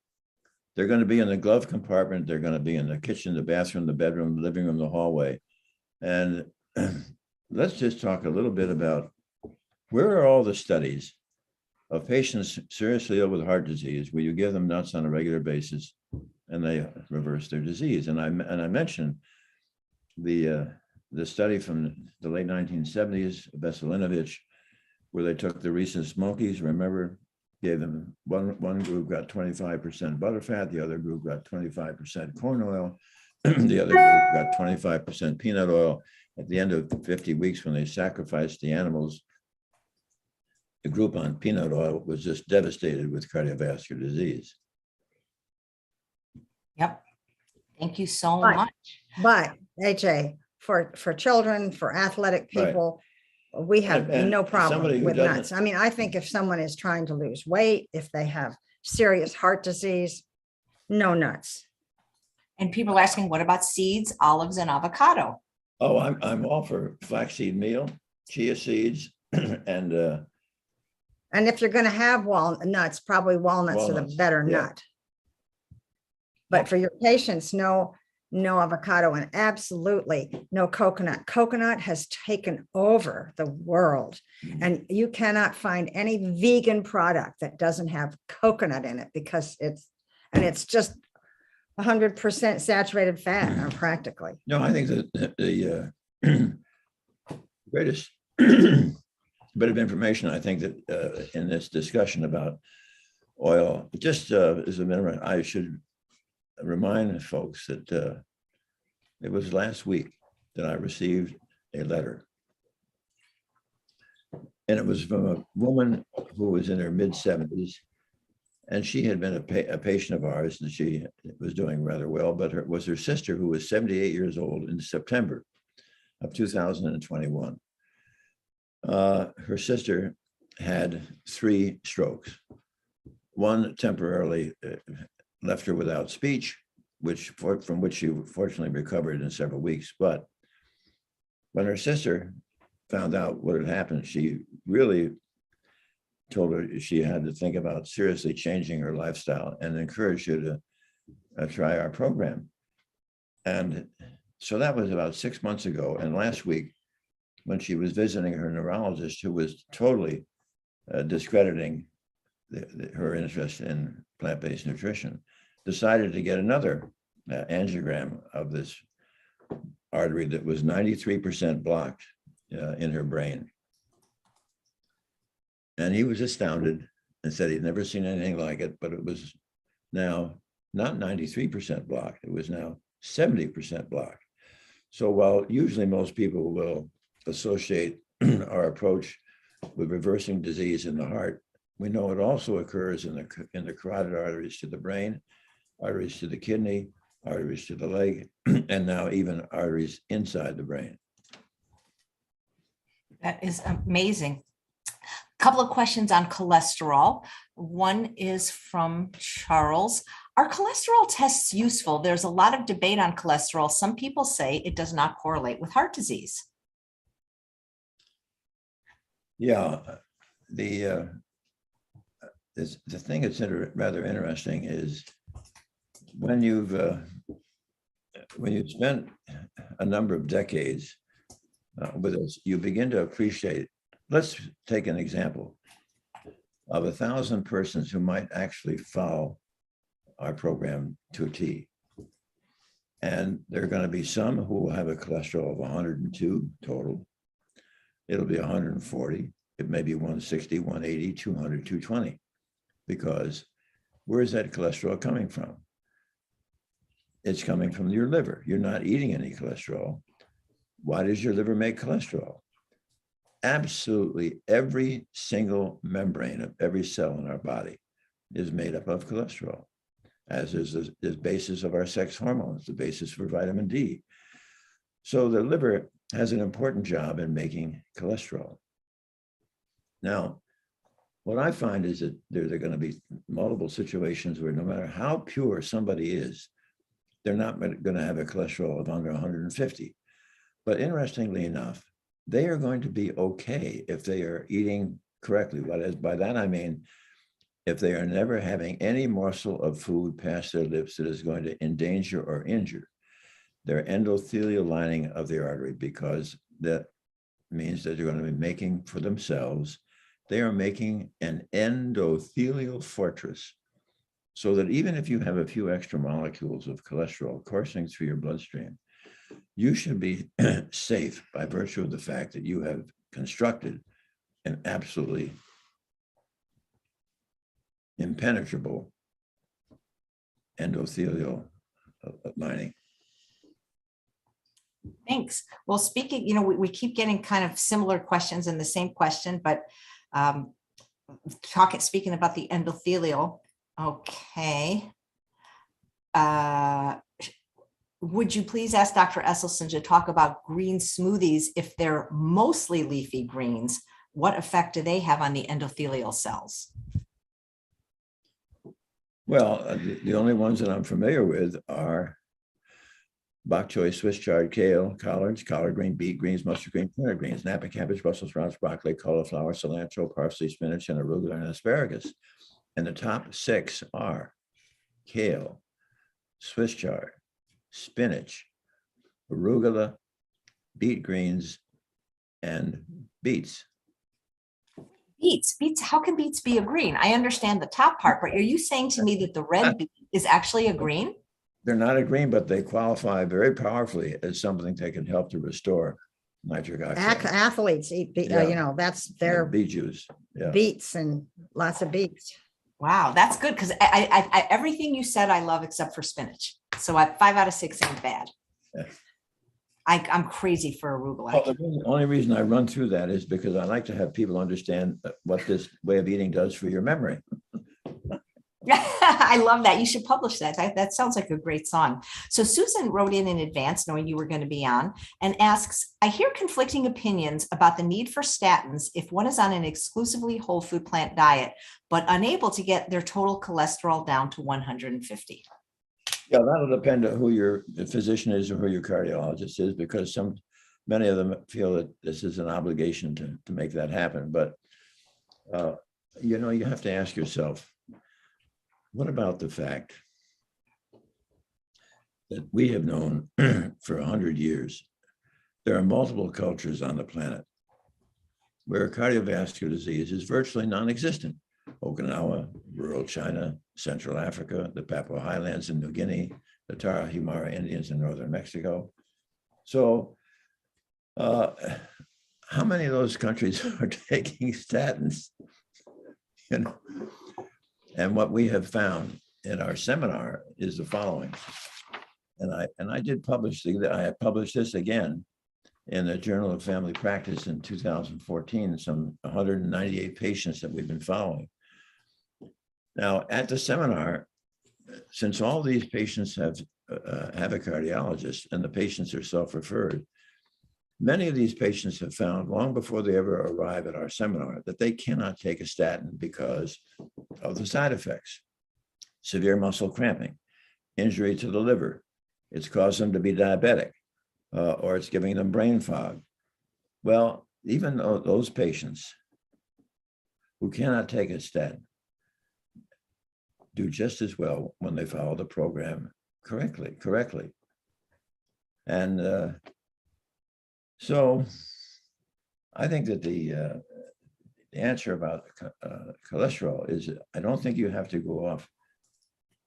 they're going to be in the glove compartment, they're going to be in the kitchen, the bathroom, the bedroom, the living room, the hallway. And let's just talk a little bit about where are all the studies of patients seriously ill with heart disease where you give them nuts on a regular basis and they reverse their disease. And I mentioned the study from the late 1970s, Veselinowicz, where they took the rhesus monkeys, remember, gave them one group got 25% butterfat, the other group got 25% corn oil, the other group got 25% peanut oil. At the end of 50 weeks, when they sacrificed the animals, the group on peanut oil was just devastated with cardiovascular disease. Yep. Thank you so But- much. But AJ, for children, for athletic Right. people, we have And no somebody problem who with doesn't- nuts. I mean, I think if someone is trying to lose weight, if they have serious heart disease, no nuts. And people are asking, what about seeds, olives, and avocado? Oh, I'm all for flaxseed meal, chia seeds, and And if you're going to have walnuts, probably walnuts are the Walnuts, better yeah. nut. But for your patients, no avocado, and absolutely no coconut. Coconut has taken over the world, and you cannot find any vegan product that doesn't have coconut in it because it's just 100% saturated fat, or practically. no, I think that the greatest bit of information, I think that in this discussion about oil, just as a minimum, I should remind folks that it was last week that I received a letter. And it was from a woman who was in her mid-70s. And she had been a patient of ours, and she was doing rather well, but it was her sister who was 78 years old in September of 2021. Her sister had 3 strokes. One temporarily left her without speech, from which she fortunately recovered in several weeks. But when her sister found out what had happened, she really told her she had to think about seriously changing her lifestyle and encouraged her to try our program. And so that was about 6 months ago. And last week, when she was visiting her neurologist, who was totally discrediting her interest in plant-based nutrition, decided to get another angiogram of this artery that was 93% blocked in her brain. And he was astounded and said he'd never seen anything like it, but it was now not 93% blocked, it was now 70% blocked. So while usually most people will associate our approach with reversing disease in the heart, we know it also occurs in the carotid arteries to the brain, arteries to the kidney, arteries to the leg, and now even arteries inside the brain. That is amazing. A couple of questions on cholesterol. One is from Charles. Are cholesterol tests useful? There's a lot of debate on cholesterol. Some people say it does not correlate with heart disease. Yeah, the thing that's rather interesting is when you've spent a number of decades with us, you begin to appreciate. Let's take an example of 1,000 persons who might actually follow our program to a T. And there are going to be some who will have a cholesterol of 102 total. It'll be 140. It may be 160, 180, 200, 220. Because where is that cholesterol coming from? It's coming from your liver. You're not eating any cholesterol. Why does your liver make cholesterol? Absolutely every single membrane of every cell in our body is made up of cholesterol, as is the basis of our sex hormones, the basis for vitamin D. So the liver has an important job in making cholesterol. Now, what I find is that there are going to be multiple situations where no matter how pure somebody is, they're not going to have a cholesterol of under 150. But interestingly enough, they are going to be okay if they are eating correctly. By that I mean, if they are never having any morsel of food past their lips that is going to endanger or injure their endothelial lining of the artery, because that means that they're going to be making for themselves, they are making an endothelial fortress, so that even if you have a few extra molecules of cholesterol coursing through your bloodstream, you should be safe by virtue of the fact that you have constructed an absolutely impenetrable endothelial lining. Thanks. Well, speaking, we keep getting kind of similar questions and the same question, but speaking about the endothelial, okay. Would you please ask Dr. Esselstyn to talk about green smoothies? If they're mostly leafy greens, what effect do they have on the endothelial cells? Well, the only ones that I'm familiar with are bok choy, Swiss chard, kale, collards, collard green, beet greens, mustard green, turnip greens, Napa cabbage, Brussels sprouts, broccoli, cauliflower, cilantro, parsley, spinach, and arugula and asparagus. And the top 6 are kale, Swiss chard, spinach, arugula, beet greens, and beets. Beets, how can beets be a green? I understand the top part, but are you saying to me that the red beet is actually a green? They're not a green, but they qualify very powerfully as something that can help to restore nitric oxide. Athletes eat, that's their beet juice. Yeah. beets and lots of beets. Wow, that's good, because I everything you said I love except for spinach. So 5 out of 6 ain't bad. Yeah. I'm crazy for arugula. Well, the only reason I run through that is because I like to have people understand what this way of eating does for your memory. I love that. You should publish that. That sounds like a great song. So Susan wrote in advance, knowing you were going to be on, and asks, I hear conflicting opinions about the need for statins if one is on an exclusively whole food plant diet, but unable to get their total cholesterol down to 150. Yeah, that'll depend on who your physician is or who your cardiologist is, because many of them feel that this is an obligation to make that happen. But, you have to ask yourself, what about the fact that we have known for 100 years, there are multiple cultures on the planet where cardiovascular disease is virtually non-existent? Okinawa, rural China, Central Africa, the Papua Highlands in New Guinea, the Tarahumara Indians in northern Mexico. So how many of those countries are taking statins? And what we have found in our seminar is the following. And I did publish, I published this again in the Journal of Family Practice in 2014, some 198 patients that we've been following. Now, at the seminar, since all these patients have a cardiologist and the patients are self-referred, many of these patients have found long before they ever arrive at our seminar that they cannot take a statin because of the side effects: severe muscle cramping, injury to the liver. It's caused them to be diabetic, or it's giving them brain fog. Well, even though those patients who cannot take a statin do just as well when they follow the program correctly. And so I think that the answer about cholesterol is, I don't think you have to go off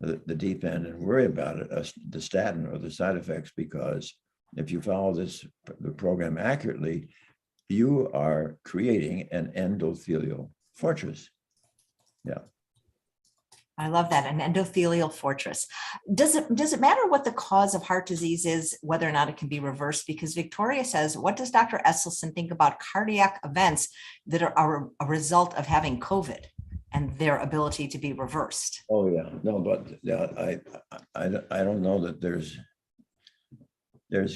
the deep end and worry about it, the statin or the side effects, because if you follow the program accurately, you are creating an endothelial fortress. Yeah. I love that, an endothelial fortress. Does it matter what the cause of heart disease is, whether or not it can be reversed? Because Victoria says, what does Dr. Esselstyn think about cardiac events that are a result of having COVID and their ability to be reversed? Oh yeah, no, but yeah, I don't know that there's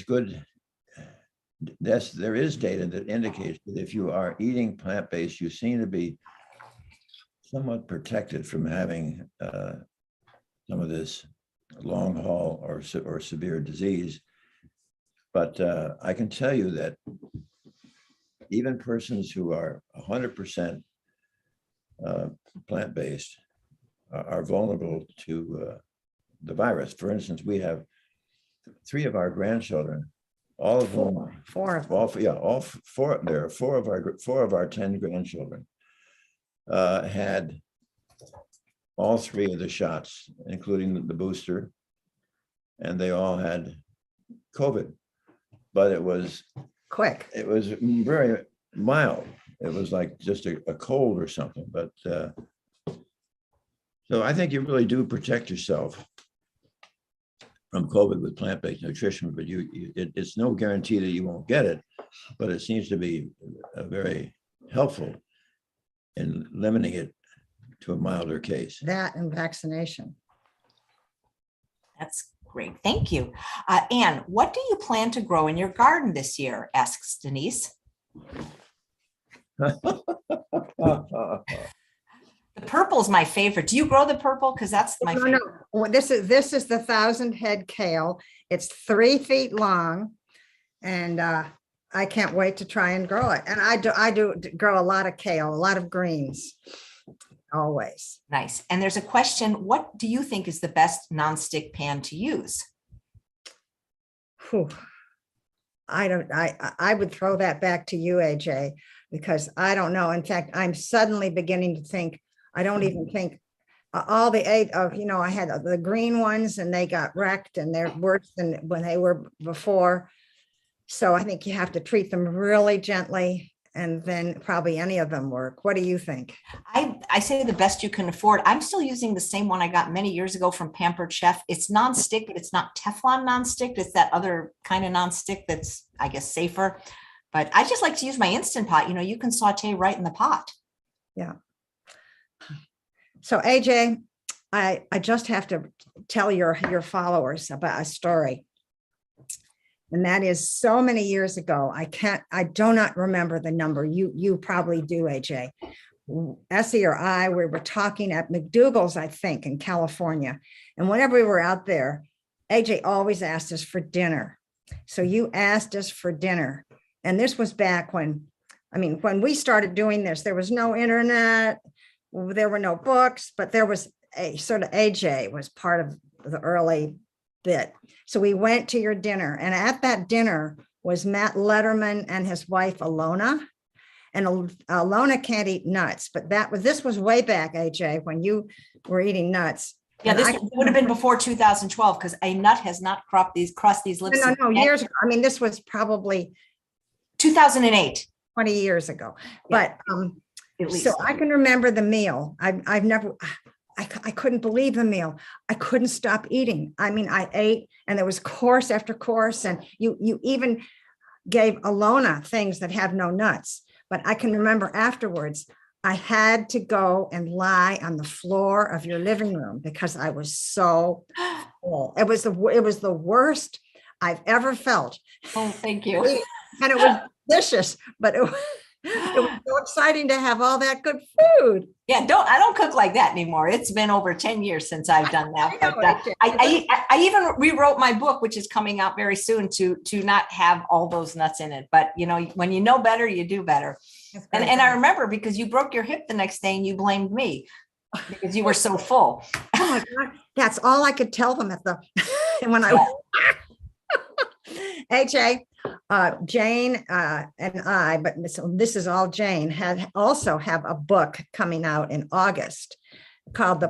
good. Yes, there is data that indicates that if you are eating plant-based, you seem to be somewhat protected from having some of this long haul or severe disease. But I can tell you that even persons who are 100% plant-based are vulnerable to the virus. For instance, we have 3 of our grandchildren, all of whom, Four of them. all 4. There are 4 of our 10 grandchildren had all 3 of the shots, including the booster, and they all had COVID. But it was Quick. It was very mild. It was like just a cold or something. But so I think you really do protect yourself from COVID with plant-based nutrition, but it's no guarantee that you won't get it, but it seems to be very helpful in limiting it to a milder case. That and vaccination. That's great. Thank you. Ann, what do you plan to grow in your garden this year? Asks Denise. The purple is my favorite. Do you grow the purple? Because that's my favorite. No. Well, this is the 1,000-head kale. It's 3 feet long, and I can't wait to try and grow it. And I do grow a lot of kale, a lot of greens, always. Nice. And there's a question: what do you think is the best nonstick pan to use? Whew. I would throw that back to you, AJ, because I don't know. In fact, I'm suddenly beginning to think. I don't even think all the 8 of, I had the green ones and they got wrecked and they're worse than when they were before. So I think you have to treat them really gently, and then probably any of them work. What do you think? I say the best you can afford. I'm still using the same one I got many years ago from Pampered Chef. It's nonstick, but it's not Teflon nonstick. It's that other kind of nonstick that's, I guess, safer. But I just like to use my Instant Pot. You can saute right in the pot. Yeah. So AJ, I just have to tell your followers about a story. And that is so many years ago. I do not remember the number. You probably do, AJ. Essy or I, we were talking at McDougal's, I think, in California. And whenever we were out there, AJ always asked us for dinner. So you asked us for dinner. And this was back when we started doing this, there was no internet, there were no books, but there was a sort of AJ was part of the early bit. So we went to your dinner, and at that dinner was Matt Letterman and his wife, Alona. And Alona can't eat nuts, but this was way back, AJ, when you were eating nuts. Yeah, this would have been before 2012, because a nut has not crossed these lips. No, years ago. This was probably 2008. 20 years ago. But at least. So I can remember the meal. I couldn't believe the meal. I couldn't stop eating. I ate, and there was course after course, and you even gave Alona things that have no nuts. But I can remember afterwards, I had to go and lie on the floor of your living room because I was so full. It was the worst I've ever felt. Oh, thank you. And it was delicious, but it was so exciting to have all that good food. Yeah, I don't cook like that anymore. It's been over 10 years since I've done that. I even rewrote my book, which is coming out very soon, to not have all those nuts in it. But when you know better, you do better. And I remember, because you broke your hip the next day and you blamed me because you were so full. Oh my God, that's all I could tell them when I AJ, Jane and I, but this is all Jane, also have a book coming out in August called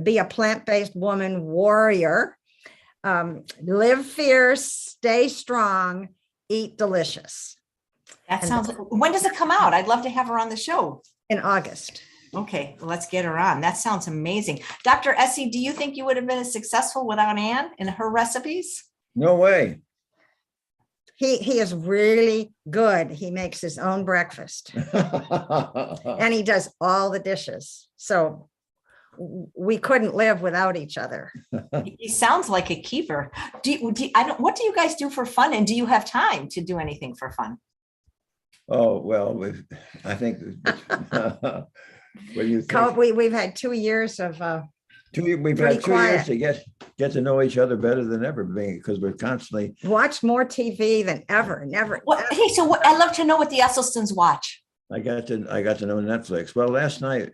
Be a Plant-Based Woman Warrior. Live fierce, stay strong, eat delicious. That sounds, when does it come out? I'd love to have her on the show. In August. Okay, well, let's get her on. That sounds amazing. Dr. Essy, do you think you would have been as successful without Ann and her recipes? No way. He is really good. He makes his own breakfast and he does all the dishes. So we couldn't live without each other. He sounds like a keeper. What do you guys do for fun? And do you have time to do anything for fun? Oh, well, I think when you think, we've had 2 years of We've Pretty had 2 years quiet. to get to know each other better than ever, because we're constantly. Watched more TV than ever, never. Well, hey, so I'd love to know what the Esselstyns watch. I got to know Netflix. Well, last night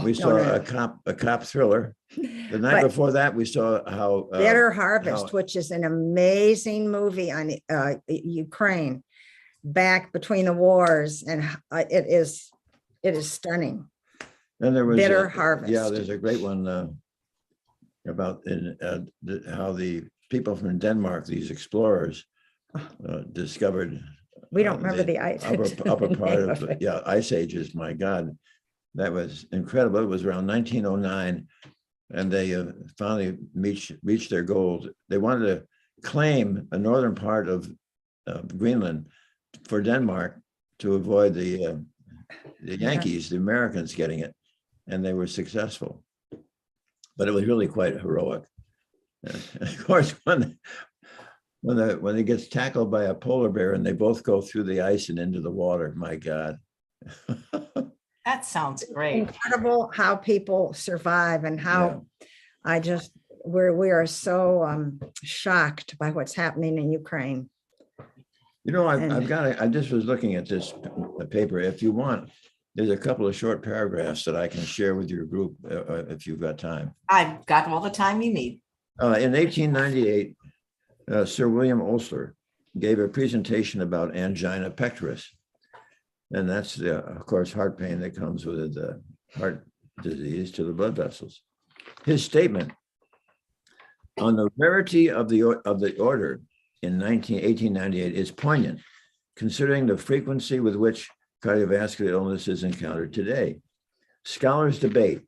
we saw no. a cop thriller. The night But before that, we saw how Bitter Harvest, which is an amazing movie on Ukraine, back between the wars, and it is stunning. and there was Bitter Harvest. Yeah, there's a great one about how the people from Denmark, these explorers, discovered. We don't remember the ice. upper part of ice ages. My God, that was incredible. It was around 1909, and they finally reached their goal. They wanted to claim a northern part of Greenland for Denmark to avoid the Yankees, the Americans, getting it, and they were successful. But it was really quite heroic. And of course, when it gets tackled by a polar bear and they both go through the ice and into the water, my God. That sounds great. Incredible how people survive, and how we are so shocked by what's happening in Ukraine. You know, I just was looking at this paper. If you want, there's a couple of short paragraphs that I can share with your group if you've got time. I've got all the time you need. In 1898, Sir William Osler gave a presentation about angina pectoris. And that's, of course, heart pain that comes with the heart disease to the blood vessels. His statement on the rarity of the order in 1898 is poignant, considering the frequency with which cardiovascular illness is encountered today. Scholars debate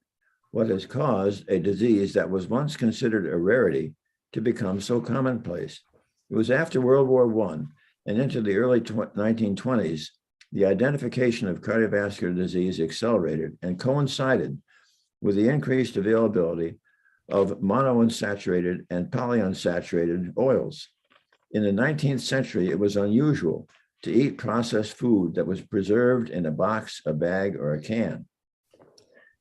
what has caused a disease that was once considered a rarity to become so commonplace. It was after World War I and into the early 1920s, the identification of cardiovascular disease accelerated and coincided with the increased availability of monounsaturated and polyunsaturated oils. In the 19th century, it was unusual to eat processed food that was preserved in a box, a bag, or a can.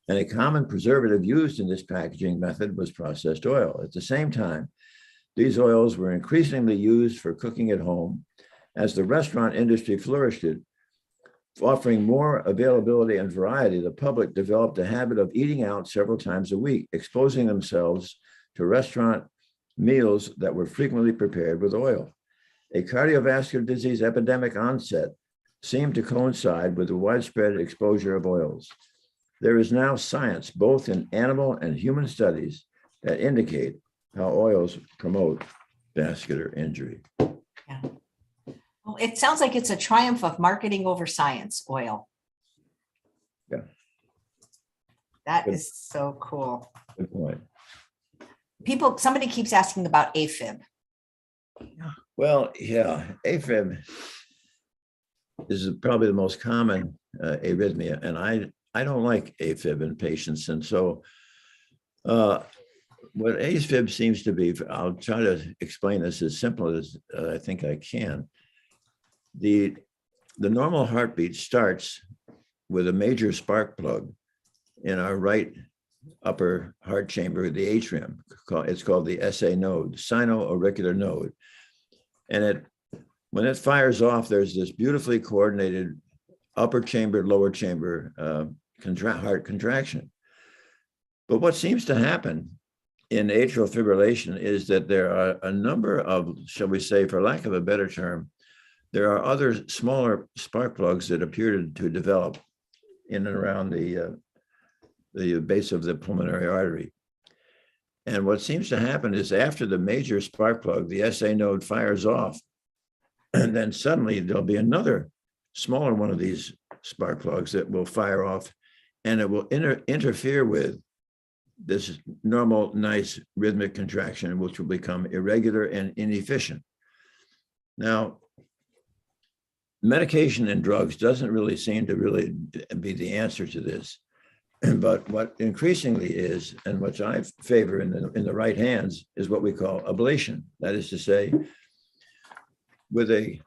And a common preservative used in this packaging method was processed oil. At the same time, these oils were increasingly used for cooking at home. As the restaurant industry flourished, offering more availability and variety, the public developed a habit of eating out several times a week, exposing themselves to restaurant meals that were frequently prepared with oil. A cardiovascular disease epidemic onset seemed to coincide with the widespread exposure of oils. There is now science, both in animal and human studies, that indicate how oils promote vascular injury. Yeah. Well, it sounds like it's a triumph of marketing over science, oil. Yeah. That is so cool. Good point. Somebody keeps asking about AFib. Well, yeah, AFib is probably the most common arrhythmia, and I don't like AFib in patients. And so what AFib seems to be, I'll try to explain this as simple as I think I can. The normal heartbeat starts with a major spark plug in our right upper heart chamber, the atrium. It's called the SA node, sino-auricular node. And when it fires off, there's this beautifully coordinated upper chamber, lower chamber heart contraction. But what seems to happen in atrial fibrillation is that there are a number of, shall we say, for lack of a better term, there are other smaller spark plugs that appear to develop in and around the base of the pulmonary artery. And what seems to happen is after the major spark plug, the SA node fires off, and then suddenly there'll be another smaller one of these spark plugs that will fire off, and it will interfere with this normal, nice rhythmic contraction, which will become irregular and inefficient. Now, medication and drugs doesn't really seem to really be the answer to this. But what increasingly is, and which I favor in the right hands, is what we call ablation. That is to say, with a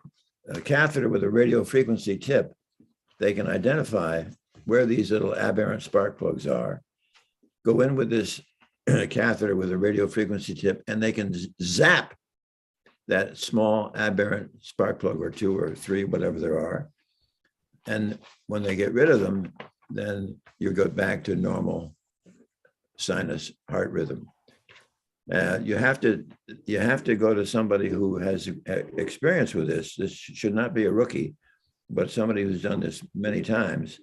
catheter with a radio frequency tip, they can identify where these little aberrant spark plugs are, go in with this catheter with a radio frequency tip, and they can zap that small aberrant spark plug or 2 or 3, whatever there are. And when they get rid of them, then you go back to normal sinus heart rhythm. You have to go to somebody who has experience with this. This should not be a rookie, but somebody who's done this many times.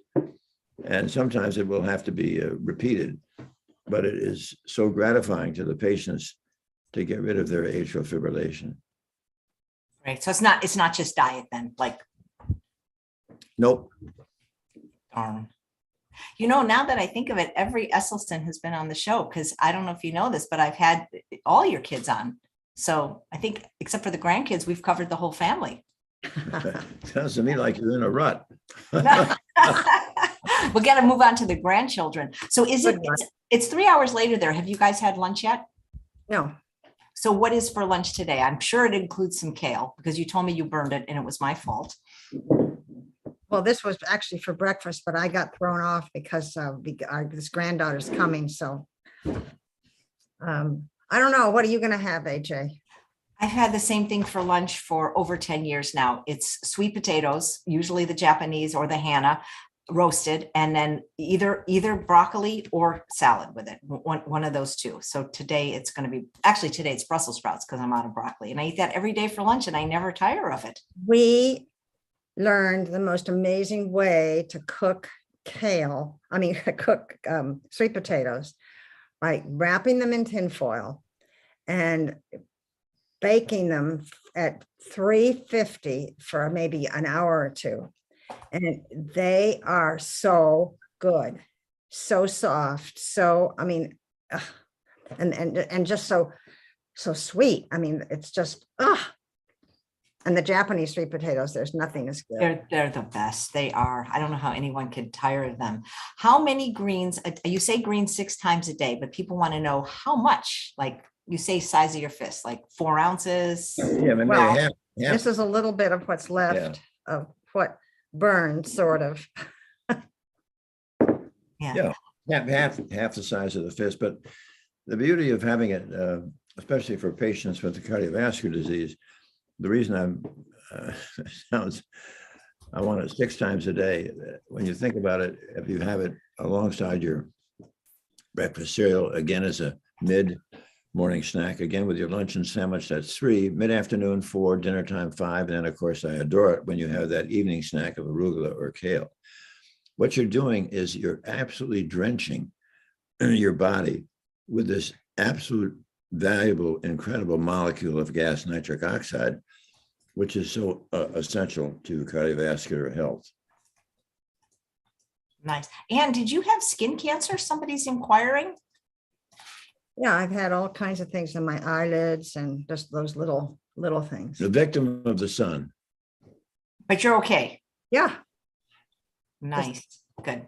And sometimes it will have to be repeated, but it is so gratifying to the patients to get rid of their atrial fibrillation. Right. So it's not just diet then, like. Nope. Darn. You know, now that I think of it, every Esselstyn has been on the show, because I don't know if you know this, but I've had all your kids on. So I think, except for the grandkids, we've covered the whole family. Sounds to me like you're in a rut. We got to move on to the grandchildren. So it's 3 hours later there. Have you guys had lunch yet? No. So what is for lunch today? I'm sure it includes some kale, because you told me you burned it and it was my fault. Well, this was actually for breakfast, but I got thrown off because this granddaughter's coming. So I don't know. What are you going to have, AJ? I've had the same thing for lunch for over 10 years now. It's sweet potatoes, usually the Japanese or the Hana, roasted, and then either broccoli or salad with it, one of those two. So today it's going to be, actually today it's Brussels sprouts because I'm out of broccoli, and I eat that every day for lunch and I never tire of it. We learned the most amazing way to cook kale. I mean, cook sweet potatoes by wrapping them in tin foil and baking them at 350 for maybe an hour or two. And they are so good, so soft. So, I mean, and just so sweet. I mean, it's just, and the Japanese sweet potatoes, there's nothing as good. They're the best. They are. I don't know how anyone could tire of them. How many greens? You say greens 6 times a day, but people want to know how much. Like you say, size of your fist, like 4 ounces. Yeah, maybe Well, half. This is a little bit of what's left of what burned, sort of. Yeah. Half the size of the fist. But the beauty of having it, especially for patients with the cardiovascular disease, the reason I want it 6 times a day. When you think about it, if you have it alongside your breakfast cereal, again, as a mid-morning snack, again, with your lunch and sandwich, that's 3, mid-afternoon 4, dinner time 5. And then, of course, I adore it when you have that evening snack of arugula or kale. What you're doing is you're absolutely drenching your body with this absolute valuable, incredible molecule of gas, nitric oxide, which is so essential to cardiovascular health. Nice. Ann, did you have skin cancer? Somebody's inquiring. Yeah, I've had all kinds of things in my eyelids and just those little things. The victim of the sun. But you're okay. Yeah. Nice. Good.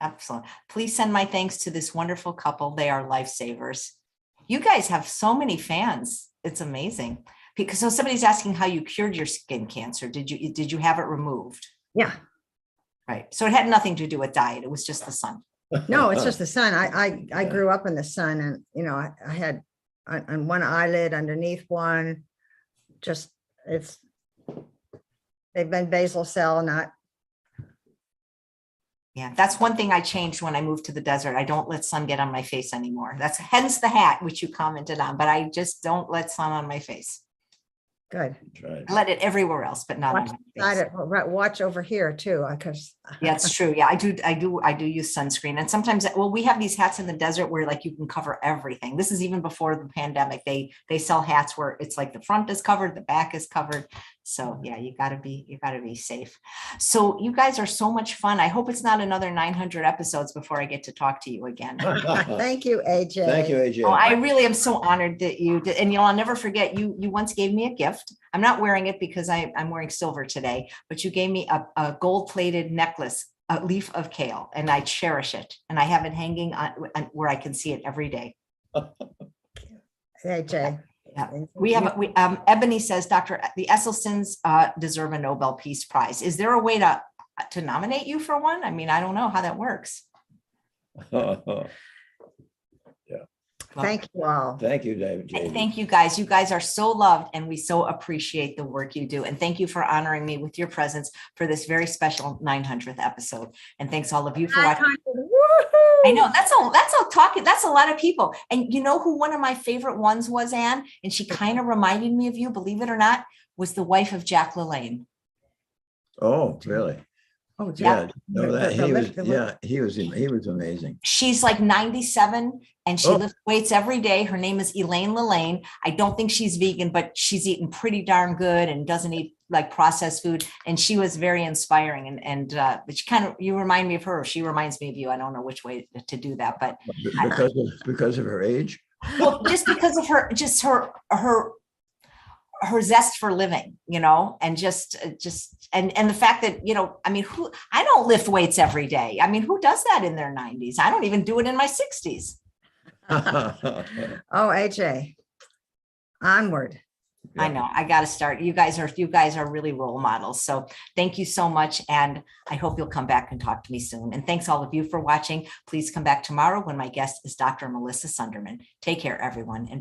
Excellent. Please send my thanks to this wonderful couple. They are lifesavers. You guys have so many fans. It's amazing. Because so somebody's asking how you cured your skin cancer. Did you have it removed? Yeah. Right. So it had nothing to do with diet. It was just the sun. No, it's just the sun. I grew up in the sun, and I had on one eyelid, underneath one, they've been basal cell, not. Yeah, that's one thing I changed when I moved to the desert. I don't let sun get on my face anymore. That's hence the hat, which you commented on, but I just don't let sun on my face. Good. Right. I let it everywhere else, but not on my face. Watch over here too, because Yeah, it's true. Yeah, I do use sunscreen. And sometimes, we have these hats in the desert where like you can cover everything. This is even before the pandemic. They sell hats where it's like the front is covered, the back is covered. So yeah, you gotta be safe. So you guys are so much fun. I hope it's not another 900 episodes before I get to talk to you again. thank you, AJ. Thank you, AJ. Oh, I really am so honored that you did. And I'll never forget, you once gave me a gift. I'm not wearing it because I'm wearing silver today, but you gave me a gold-plated necklace, a leaf of kale, and I cherish it. And I have it hanging on where I can see it every day. AJ. Yeah. Ebony says, the Esselstyns deserve a Nobel Peace Prize. Is there a way to nominate you for one? I mean, I don't know how that works. Yeah. Well, Thank you all. Thank you, David. thank you guys. You guys are so loved and we so appreciate the work you do. And thank you for honoring me with your presence for this very special 900th episode. And thanks all of you for watching. I know that's a lot of people. And you know who one of my favorite ones was, Ann? And she kind of reminded me of you, believe it or not, was the wife of Jacqueline. Oh, really? Oh, Yeah, no, that he was amazing. She's like 97 and she lifts weights every day. Her name is Elaine Lelaine. I don't think she's vegan, but she's eating pretty darn good and doesn't eat like processed food. And she was very inspiring. But she you remind me of her. She reminds me of you. I don't know which way to do that, but Because of her age. well, just because of her zest for living, and and the fact that, I mean, I don't lift weights every day. I mean, who does that in their 90s? I don't even do it in my 60s. Oh, AJ, onward. I know I got to start. You guys are really role models. So thank you so much. And I hope you'll come back and talk to me soon. And thanks all of you for watching. Please come back tomorrow when my guest is Dr. Melissa Sunderman. Take care, everyone. And